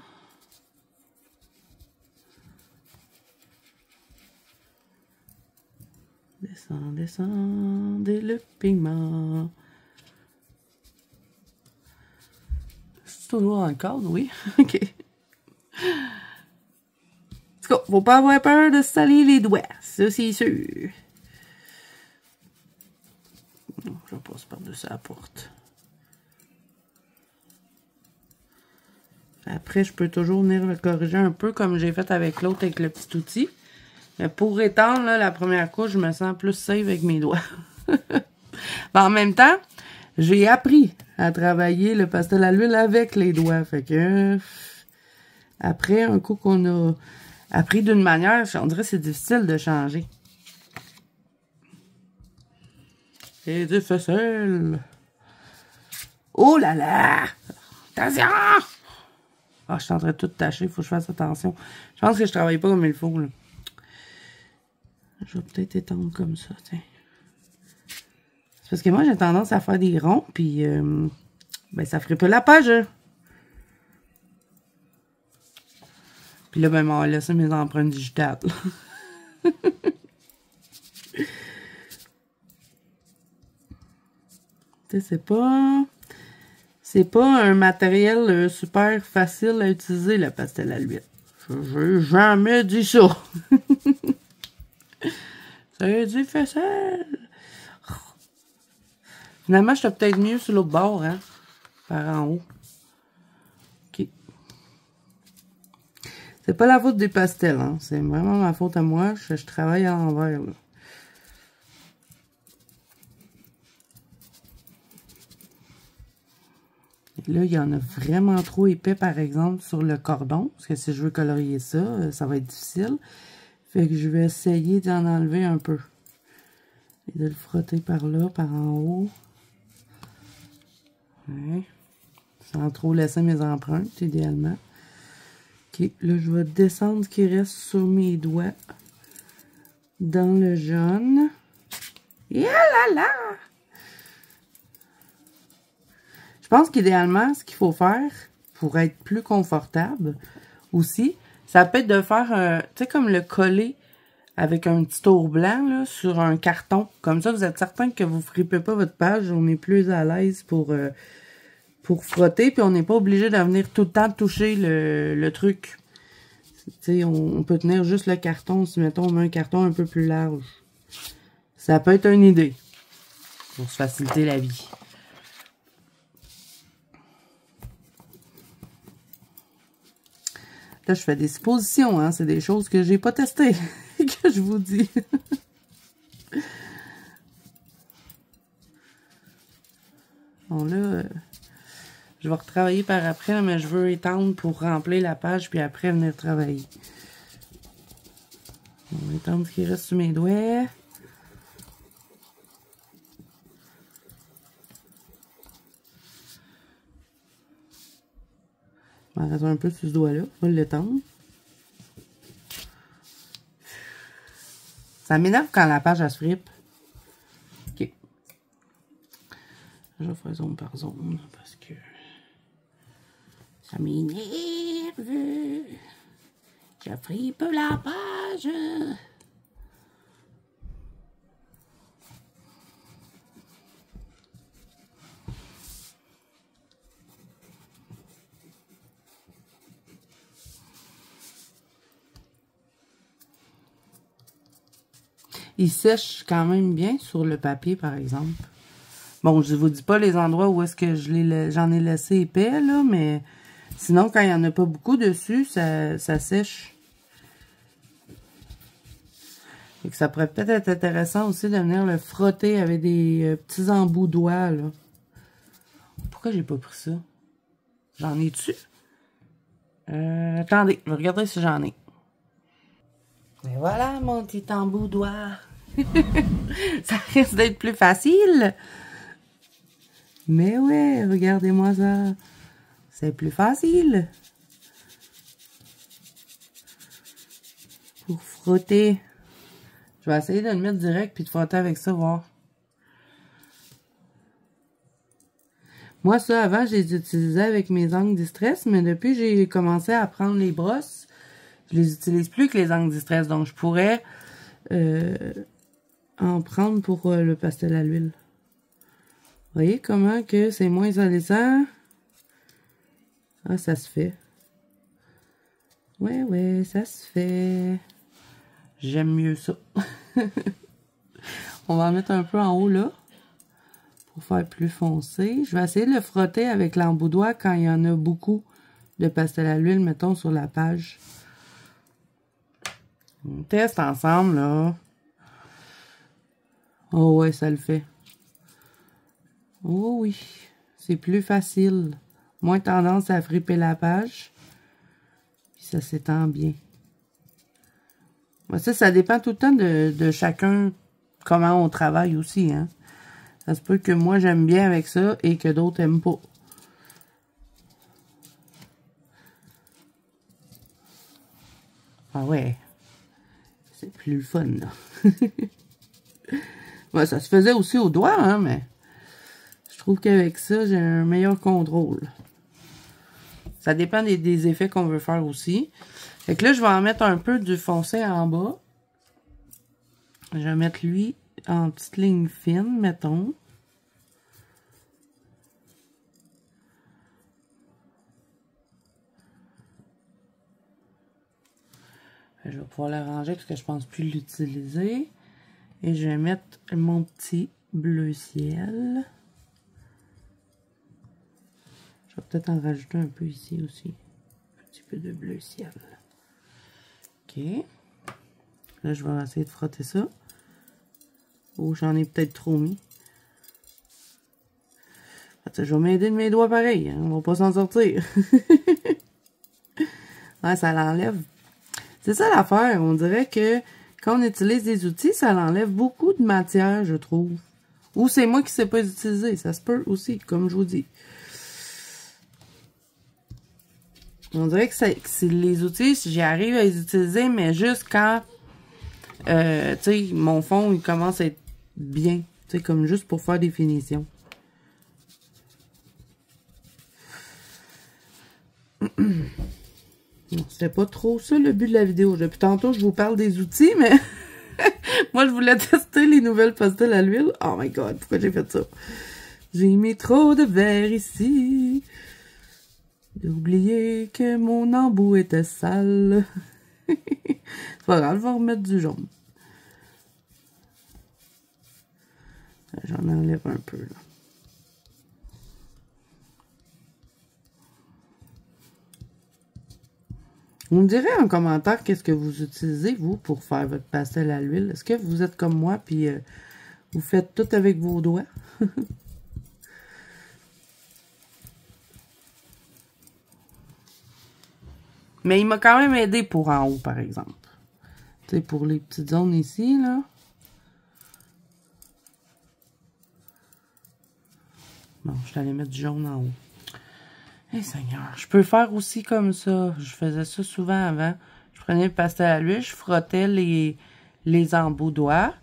Descendez le pigment. C'est toujours dans le cadre, oui. OK. En tout cas, faut pas avoir peur de se salir les doigts. Ça, c'est sûr. Je passe par-dessus la porte. Après, je peux toujours venir le corriger un peu comme j'ai fait avec l'autre, avec le petit outil. Mais pour étendre là, la première couche, je me sens plus safe avec mes doigts. Ben, en même temps, j'ai appris à travailler le pastel à l'huile avec les doigts. Fait que, après, un coup qu'on a appris d'une manière, on dirait que c'est difficile de changer. C'est difficile. Oh là là! Attention! Ah, je suis en train de tout tâcher, faut que je fasse attention. Je pense que je travaille pas comme il faut, là. Je vais peut-être étendre comme ça, tiens. C'est parce que moi, j'ai tendance à faire des ronds, puis ben, ça ferait pas la page. Hein. Puis là, ben, on va laisser mes empreintes digitales. Tu sais, c'est pas un matériel super facile à utiliser, le pastel à l'huile. J'ai jamais dit ça. C'est difficile. Finalement, j'étais peut-être mieux sur l'autre bord, hein, par en haut. OK. C'est pas la faute des pastels, hein. C'est vraiment ma faute à moi. Je travaille à l'envers, là. Là, il y en a vraiment trop épais, par exemple, sur le cordon. Parce que si je veux colorier ça, ça va être difficile. Fait que je vais essayer d'en enlever un peu. Et de le frotter par là, par en haut. Ouais. Sans trop laisser mes empreintes, idéalement. OK, là, je vais descendre ce qui reste sur mes doigts. Dans le jaune. Et là là! Je pense qu'idéalement, ce qu'il faut faire pour être plus confortable aussi, ça peut être de faire, tu sais, comme le coller avec un petit tour blanc là, sur un carton. Comme ça, vous êtes certain que vous ne fripez pas votre page. On est plus à l'aise pour frotter. Puis on n'est pas obligé de venir tout le temps toucher le truc. Tu sais, on peut tenir juste le carton si, mettons, on met un carton un peu plus large. Ça peut être une idée pour se faciliter la vie. Là, je fais des suppositions, hein. C'est des choses que j'ai pas testées, que je vous dis. Bon, là, je vais retravailler par après, mais je veux étendre pour remplir la page, puis après venir travailler. On va étendre ce qui reste sur mes doigts. Je m'en reste un peu sur ce doigt-là. Je vais l'étendre. Ça m'énerve quand la page, elle se fripe. OK. Je vais faire zone par zone, parce que ça m'énerve. Je fripe la page. Il sèche quand même bien sur le papier, par exemple. Bon, je vous dis pas les endroits où est-ce que j'en ai laissé épais, là, mais sinon, quand il n'y en a pas beaucoup dessus, ça sèche. Et que ça pourrait peut-être être intéressant aussi de venir le frotter avec des petits embouts doigts, là. Pourquoi j'ai pas pris ça? J'en ai dessus? Attendez, je vais regarder si j'en ai. Et voilà mon petit embout doigt. Ça risque d'être plus facile. Mais ouais, regardez-moi ça. C'est plus facile. Pour frotter. Je vais essayer de le mettre direct puis de frotter avec ça, voir. Moi, ça, avant, je les utilisais avec mes ongles Distress, mais depuis j'ai commencé à prendre les brosses, je les utilise plus que les ongles Distress, donc je pourrais en prendre pour le pastel à l'huile. Vous voyez comment que c'est moins salissant? Ah, ça se fait. Ouais, ça se fait. J'aime mieux ça. On va en mettre un peu en haut, là. Pour faire plus foncé. Je vais essayer de le frotter avec l'embout doigt quand il y en a beaucoup de pastel à l'huile, mettons, sur la page. On teste ensemble, là. Oh ouais, ça le fait. Oh oui, c'est plus facile. Moins tendance à friper la page. Puis ça s'étend bien. Mais ça dépend tout le temps de chacun, comment on travaille aussi, hein. Ça se peut que moi, j'aime bien avec ça et que d'autres n'aiment pas. Ah ouais. C'est plus le fun, là. Ouais, ça se faisait aussi au doigt, hein, mais je trouve qu'avec ça, j'ai un meilleur contrôle. Ça dépend des effets qu'on veut faire aussi. Fait que là, je vais en mettre un peu du foncé en bas. Je vais mettre lui en petite ligne fine, mettons. Je vais pouvoir l'arranger parce que je pense plus l'utiliser. Et je vais mettre mon petit bleu ciel. Je vais peut-être en rajouter un peu ici aussi. Un petit peu de bleu ciel. OK. Là, je vais essayer de frotter ça. Oh, j'en ai peut-être trop mis. Je vais m'aider de mes doigts pareil. Hein? On va pas s'en sortir. Ouais, ça l'enlève. C'est ça l'affaire. On dirait que quand on utilise des outils, ça l'enlève beaucoup de matière, je trouve. Ou c'est moi qui ne sais pas les utiliser. Ça se peut aussi, comme je vous dis. On dirait que c'est les outils, si j'y arrive à les utiliser, mais juste quand, tu sais, mon fond, il commence à être bien. Tu sais, comme juste pour faire des finitions. C'était pas trop ça le but de la vidéo. Depuis tantôt, je vous parle des outils, mais moi, je voulais tester les nouvelles pastels à l'huile. Oh my god, pourquoi j'ai fait ça? J'ai mis trop de verre ici. J'ai oublié que mon embout était sale. C'est pas grave, je vais remettre du jaune. J'en enlève un peu, là. Vous me direz en commentaire qu'est-ce que vous utilisez, vous, pour faire votre pastel à l'huile. Est-ce que vous êtes comme moi, puis vous faites tout avec vos doigts? Mais il m'a quand même aidé pour en haut, par exemple. Tu sais, pour les petites zones ici, là. Bon, je vais aller mettre du jaune en haut. Eh, Seigneur, je peux faire aussi comme ça. Je faisais ça souvent avant. Je prenais le pastel à l'huile, je frottais les embouts doigts,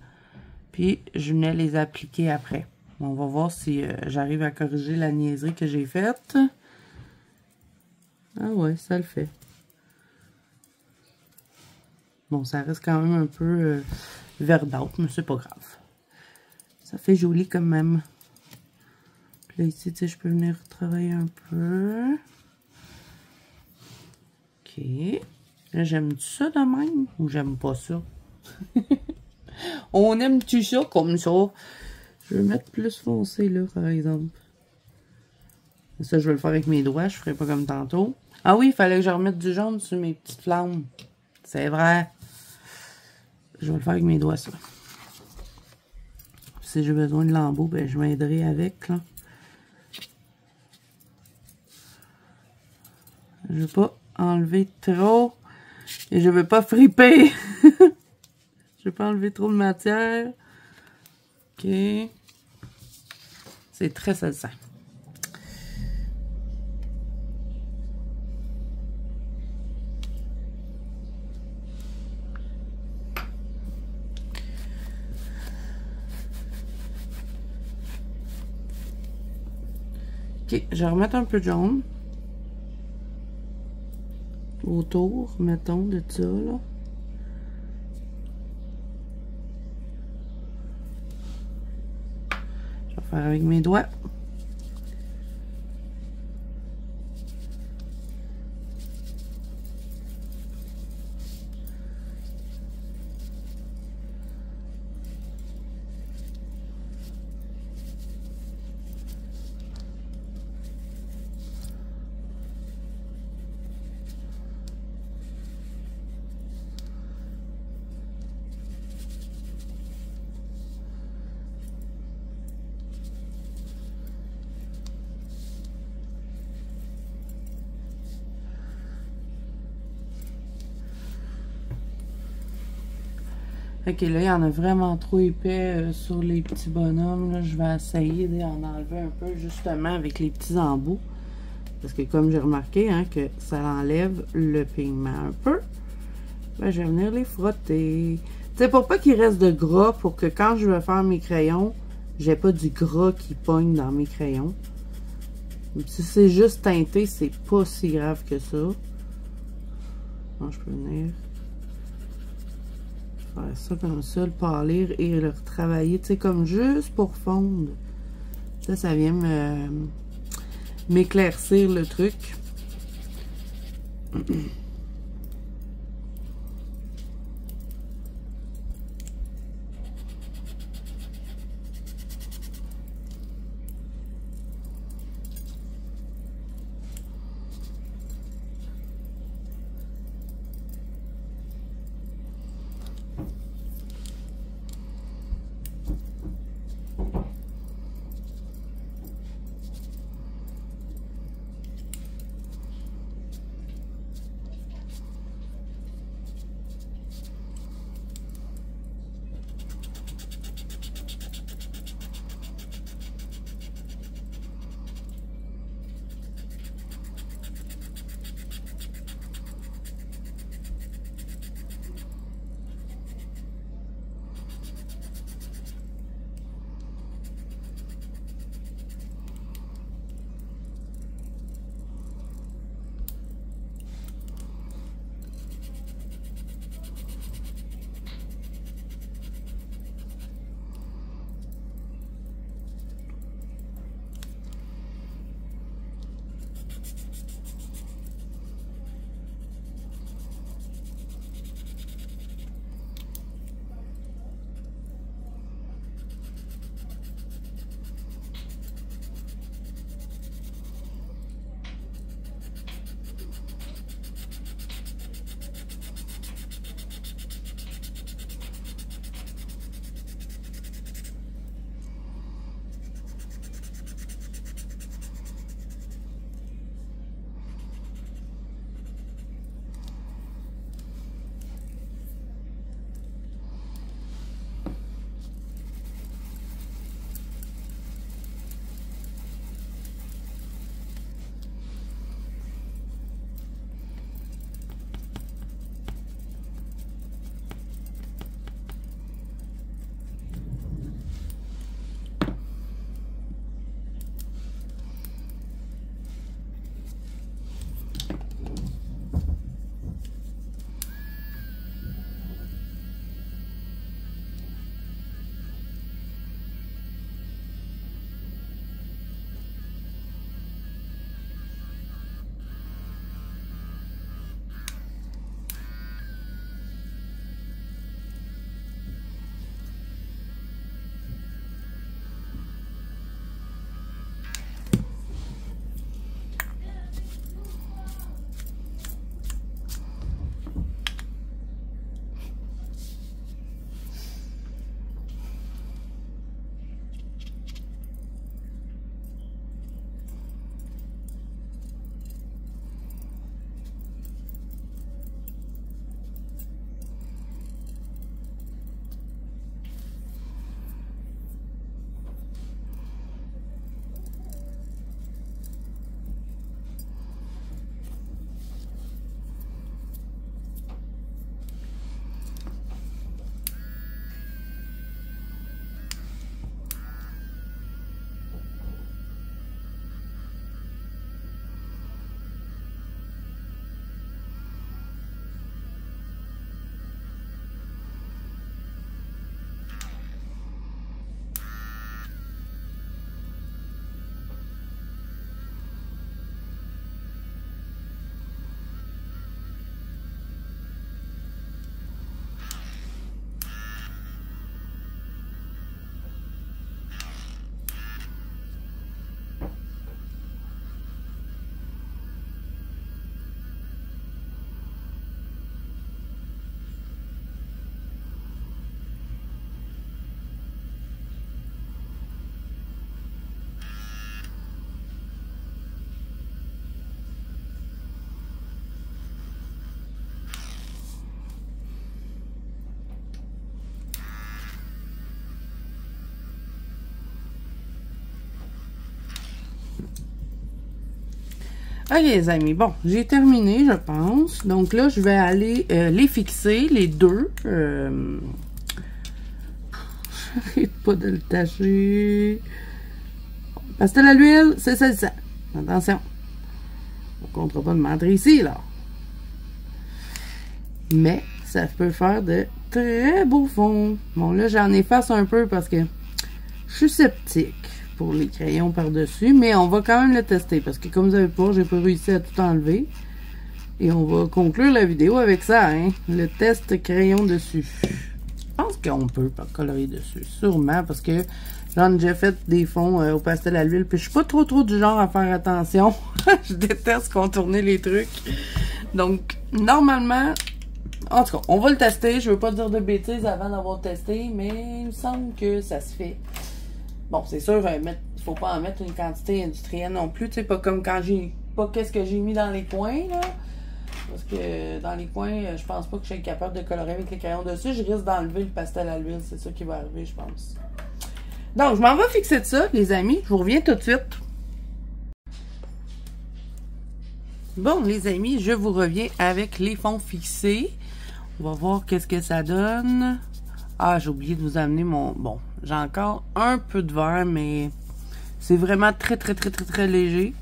puis je venais les appliquer après. On va voir si j'arrive à corriger la niaiserie que j'ai faite. Ah ouais, ça le fait. Bon, ça reste quand même un peu verdâtre, mais c'est pas grave. Ça fait joli quand même. Puis là, ici, tu sais, je peux venir travailler un peu. OK. Là, j'aime ça de même ou j'aime pas ça? On aime-tu ça comme ça? Je vais mettre plus foncé, là, par exemple. Ça, je vais le faire avec mes doigts. Je ferai pas comme tantôt. Ah oui, il fallait que je remette du jaune sur mes petites flammes. C'est vrai. Je vais le faire avec mes doigts, ça. Si j'ai besoin de lambeaux, ben, je m'aiderai avec, là. Je veux pas enlever trop. Et je veux pas friper. Je veux pas enlever trop de matière. OK. C'est très salissant. OK, je vais remettre un peu de jaune. Autour, mettons, de ça, là. Je vais faire avec mes doigts. Ok, là, il y en a vraiment trop épais sur les petits bonhommes. Là, je vais essayer d'en enlever un peu, justement, avec les petits embouts. Parce que comme j'ai remarqué, hein, que ça enlève le pigment un peu, ben, je vais venir les frotter. Tu sais, pour pas qu'il reste de gras, pour que quand je vais faire mes crayons, j'ai pas du gras qui pogne dans mes crayons. Si c'est juste teinté, c'est pas si grave que ça. Bon, je peux venir faire ça comme ça, le pâlir et le retravailler, tu sais, comme juste pour fondre. Ça vient m'éclaircir le truc. Ok les amis, bon, j'ai terminé je pense. Donc là, je vais aller les fixer, les deux. J'arrête pas de le tâcher. Pastel à l'huile, c'est ça. Attention. On ne comptera pas de mentir ici, là. Mais ça peut faire de très beaux fonds. Bon, là, j'en efface un peu parce que je suis sceptique pour les crayons par-dessus. Mais on va quand même le tester parce que comme vous savez pas, j'ai pas réussi à tout enlever. Et on va conclure la vidéo avec ça, hein. Le test crayon dessus. Je pense qu'on peut pas colorer dessus. Sûrement parce que j'en ai déjà fait des fonds au pastel à l'huile. Puis je suis pas trop du genre à faire attention. Je déteste contourner les trucs. Donc, normalement... En tout cas, on va le tester. Je veux pas dire de bêtises avant d'avoir testé, mais il me semble que ça se fait. Bon, c'est sûr, il faut pas en mettre une quantité industrielle non plus. Tu sais, pas comme quand j'ai... Pas qu'est-ce que j'ai mis dans les coins, là. Parce que dans les coins, je pense pas que je suis capable de colorer avec les crayons dessus. Je risque d'enlever le pastel à l'huile. C'est ça qui va arriver, je pense. Donc, je m'en vais fixer de ça, les amis. Je vous reviens tout de suite. Bon, les amis, je vous reviens avec les fonds fixés. On va voir qu'est-ce que ça donne. Ah, j'ai oublié de vous amener mon... Bon, j'ai encore un peu de vert, mais c'est vraiment très léger.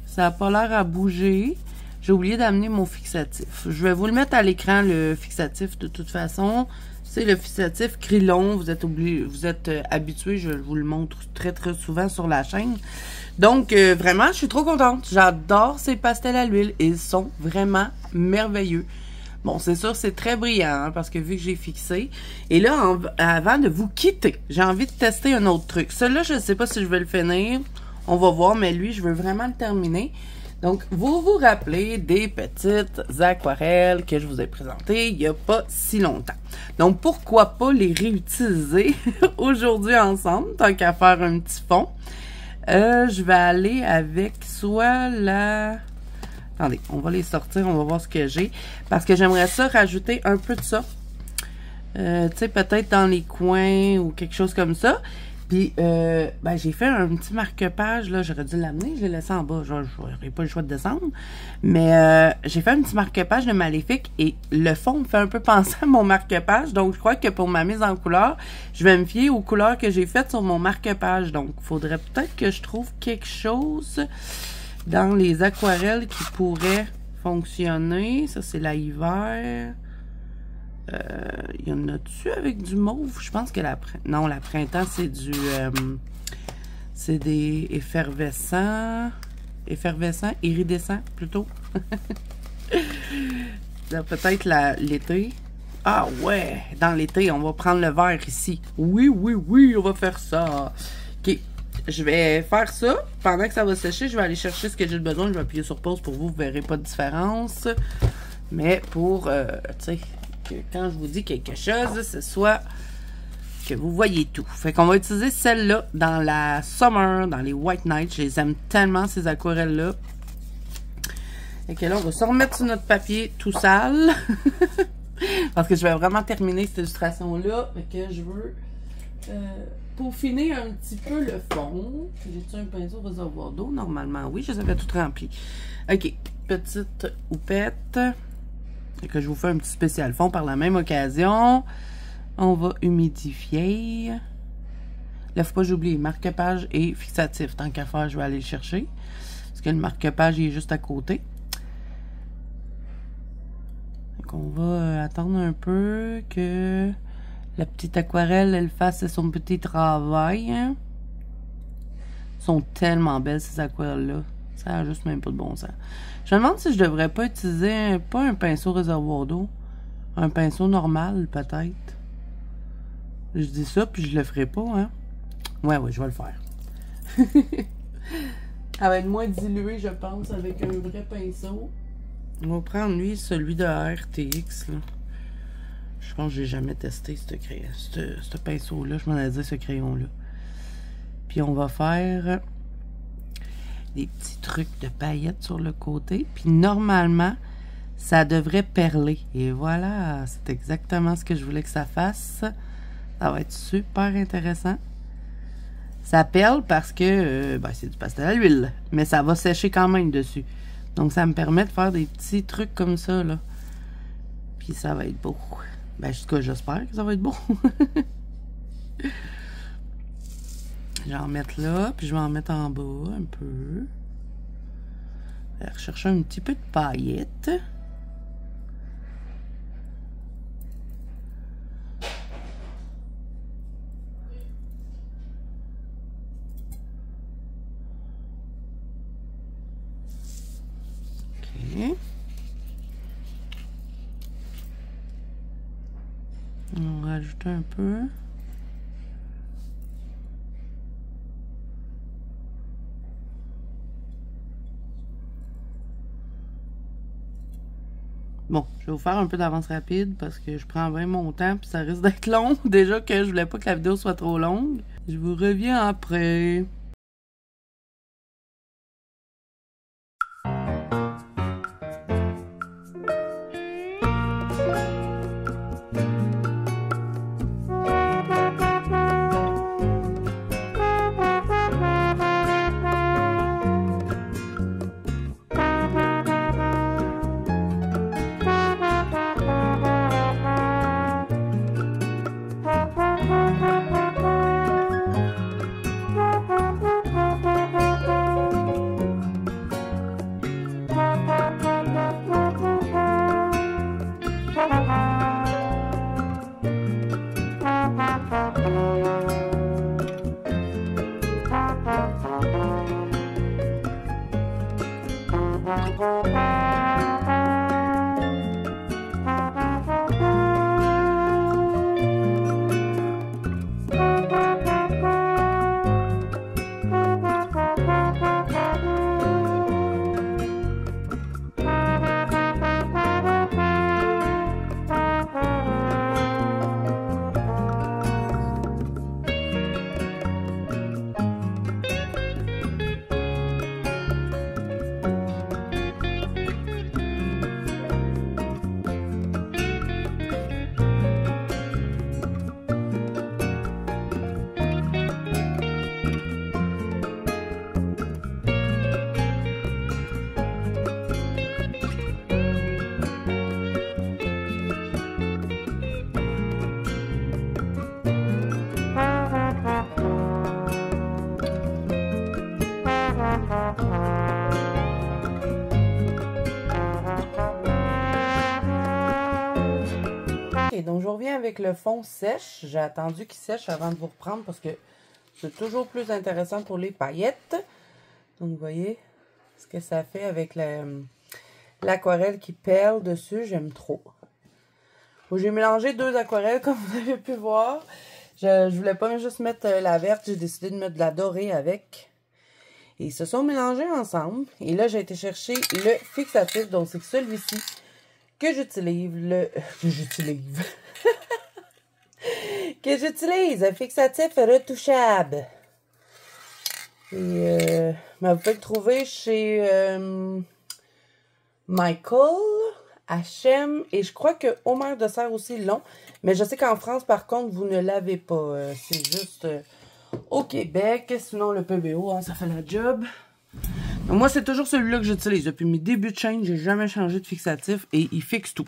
Ça n'a pas l'air à bouger. J'ai oublié d'amener mon fixatif. Je vais vous le mettre à l'écran, le fixatif, de toute façon. C'est le fixatif Krylon. Vous êtes habitués, je vous le montre très souvent sur la chaîne. Donc, vraiment, je suis trop contente. J'adore ces pastels à l'huile. Ils sont vraiment merveilleux. Bon, c'est sûr, c'est très brillant, hein, parce que vu que j'ai fixé. Et là, avant de vous quitter, j'ai envie de tester un autre truc. Celui-là, je ne sais pas si je vais le finir. On va voir, mais lui, je veux vraiment le terminer. Donc, vous vous rappelez des petites aquarelles que je vous ai présentées il n'y a pas si longtemps. Donc, pourquoi pas les réutiliser aujourd'hui ensemble, tant qu'à faire un petit fond. Je vais aller avec soit la... Attendez, on va les sortir, on va voir ce que j'ai. Parce que j'aimerais ça rajouter un peu de ça. Tu sais, peut-être dans les coins ou quelque chose comme ça. Puis, ben, j'ai fait un petit marque-page, là. J'aurais dû l'amener, je l'ai laissé en bas. Je n'aurais pas le choix de descendre. Mais j'ai fait un petit marque-page de Maléfique et le fond me fait un peu penser à mon marque-page. Donc, je crois que pour ma mise en couleur, je vais me fier aux couleurs que j'ai faites sur mon marque-page. Donc, il faudrait peut-être que je trouve quelque chose dans les aquarelles qui pourrait fonctionner. Ça, c'est la hiver. Il y en a-tu avec du mauve? Je pense que non, la printemps, c'est du... c'est des effervescents. Effervescents, iridescents, plutôt. Peut-être l'été. Ah ouais, dans l'été, on va prendre le vert ici. Oui, on va faire ça. OK. Je vais faire ça. Pendant que ça va sécher, je vais aller chercher ce que j'ai besoin. Je vais appuyer sur pause pour vous. Vous verrez pas de différence. Mais pour, tu sais, que quand je vous dis quelque chose, ce soit que vous voyez tout. Fait qu'on va utiliser celle-là dans la Summer, dans les White Nights. Je les aime tellement, ces aquarelles-là. Et que là, on va se remettre sur notre papier tout sale. Parce que je vais vraiment terminer cette illustration-là. Fait que je veux... peaufiner un petit peu le fond. J'ai-tu un pinceau réservoir d'eau? Normalement, oui, je les avais toutes remplies. OK, petite houppette. Et que je vous fais un petit spécial fond par la même occasion. On va humidifier. Là, faut pas que j'oublie marque-page et fixatif. Tant qu'à faire, je vais aller le chercher. Parce que le marque-page est juste à côté. Donc, on va attendre un peu que... la petite aquarelle, elle fasse son petit travail. Hein? Elles sont tellement belles, ces aquarelles-là. Ça n'a juste même pas de bon sens. Je me demande si je devrais pas utiliser, pas un pinceau réservoir d'eau. Un pinceau normal, peut-être. Je dis ça, puis je le ferai pas, hein. Ouais, je vais le faire. Elle va être moins diluée, je pense, avec un vrai pinceau. On va prendre, lui, celui de RTX, là. Je pense que j'ai jamais testé ce pinceau-là. Je m'en ai dit ce crayon-là. Puis on va faire des petits trucs de paillettes sur le côté. Puis normalement, ça devrait perler. Et voilà, c'est exactement ce que je voulais que ça fasse. Ça va être super intéressant. Ça perle parce que ben, c'est du pastel à l'huile. Mais ça va sécher quand même dessus. Donc, ça me permet de faire des petits trucs comme ça, là. Puis ça va être beau. Ben, en tout cas, j'espère que ça va être beau. Je vais en mettre là, puis je vais en mettre en bas un peu. Je vais rechercher un petit peu de paillettes. OK. On va rajouter un peu. Bon, je vais vous faire un peu d'avance rapide parce que je prends vraiment mon temps puis ça risque d'être long. Déjà que je voulais pas que la vidéo soit trop longue. Je vous reviens après. Ok, donc je reviens avec le fond sèche. J'ai attendu qu'il sèche avant de vous reprendre parce que c'est toujours plus intéressant pour les paillettes. Donc vous voyez ce que ça fait avec l'aquarelle qui perle dessus. J'aime trop. J'ai mélangé deux aquarelles comme vous avez pu voir. Je voulais pas juste mettre la verte, j'ai décidé de mettre de la dorée avec. Et ils se sont mélangés ensemble. Et là, j'ai été chercher le fixatif, donc c'est celui-ci que j'utilise. Un fixatif retouchable. Et vous pouvez le trouver chez Michael, H&M, et je crois que Homer de Serre aussi l'ont. Mais je sais qu'en France, par contre, vous ne l'avez pas. C'est juste au Québec. Sinon, le PBO, hein, ça fait la job. Donc, moi, c'est toujours celui-là que j'utilise. Depuis mes débuts de chaîne, j'ai jamais changé de fixatif et il fixe tout.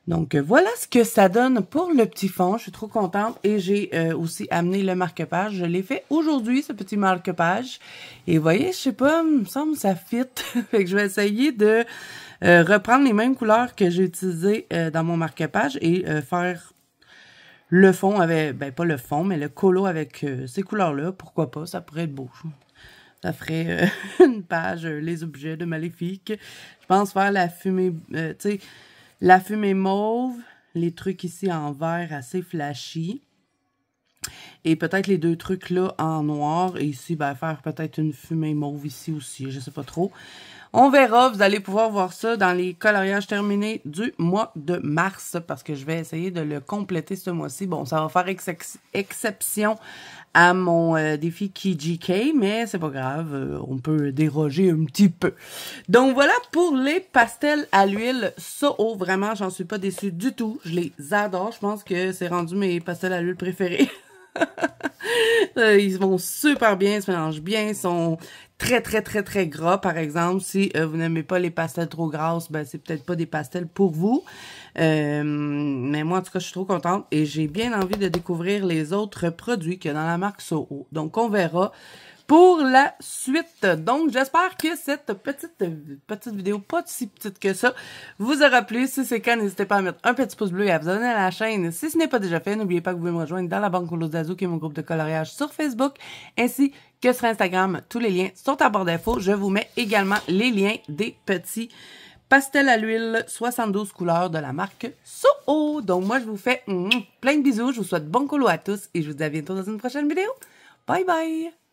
Donc, voilà ce que ça donne pour le petit fond. Je suis trop contente. Et j'ai aussi amené le marque-page. Je l'ai fait aujourd'hui, ce petit marque-page. Et vous voyez, je sais pas, il me semble que ça fit. Fait que je vais essayer de reprendre les mêmes couleurs que j'ai utilisées dans mon marque-page et faire le fond avec, ben pas le fond, mais le colo avec ces couleurs-là. Pourquoi pas, ça pourrait être beau. Ça ferait une page, les objets de Maléfique. Je pense faire la fumée, tu sais, la fumée mauve, les trucs ici en vert assez flashy. Et peut-être les deux trucs là en noir. Et ici, ben, faire peut-être une fumée mauve ici aussi, je sais pas trop. On verra, vous allez pouvoir voir ça dans les coloriages terminés du mois de mars. Parce que je vais essayer de le compléter ce mois-ci. Bon, ça va faire exception à mon défi KGK, mais c'est pas grave, on peut déroger un petit peu. Donc voilà pour les pastels à l'huile Soho, vraiment, j'en suis pas déçue du tout, je les adore, je pense que c'est rendu mes pastels à l'huile préférés. Ils vont super bien, ils se mélangent bien, ils sont très, très, très, très gras, par exemple. Si vous n'aimez pas les pastels trop grasses, ben c'est peut-être pas des pastels pour vous. Mais moi, en tout cas, je suis trop contente et j'ai bien envie de découvrir les autres produits qu'il y a dans la marque Soho. Donc, on verra pour la suite. Donc, j'espère que cette petite vidéo, pas si petite que ça, vous aura plu. Si c'est le cas, n'hésitez pas à mettre un petit pouce bleu et à vous abonner à la chaîne. Si ce n'est pas déjà fait, n'oubliez pas que vous pouvez me rejoindre dans la Banque Colozazo, qui est mon groupe de coloriage sur Facebook, ainsi que sur Instagram. Tous les liens sont en barre d'infos. Je vous mets également les liens des petits pastels à l'huile 72 couleurs de la marque Soho. Donc, moi, je vous fais plein de bisous. Je vous souhaite bon colo à tous et je vous dis à bientôt dans une prochaine vidéo. Bye bye!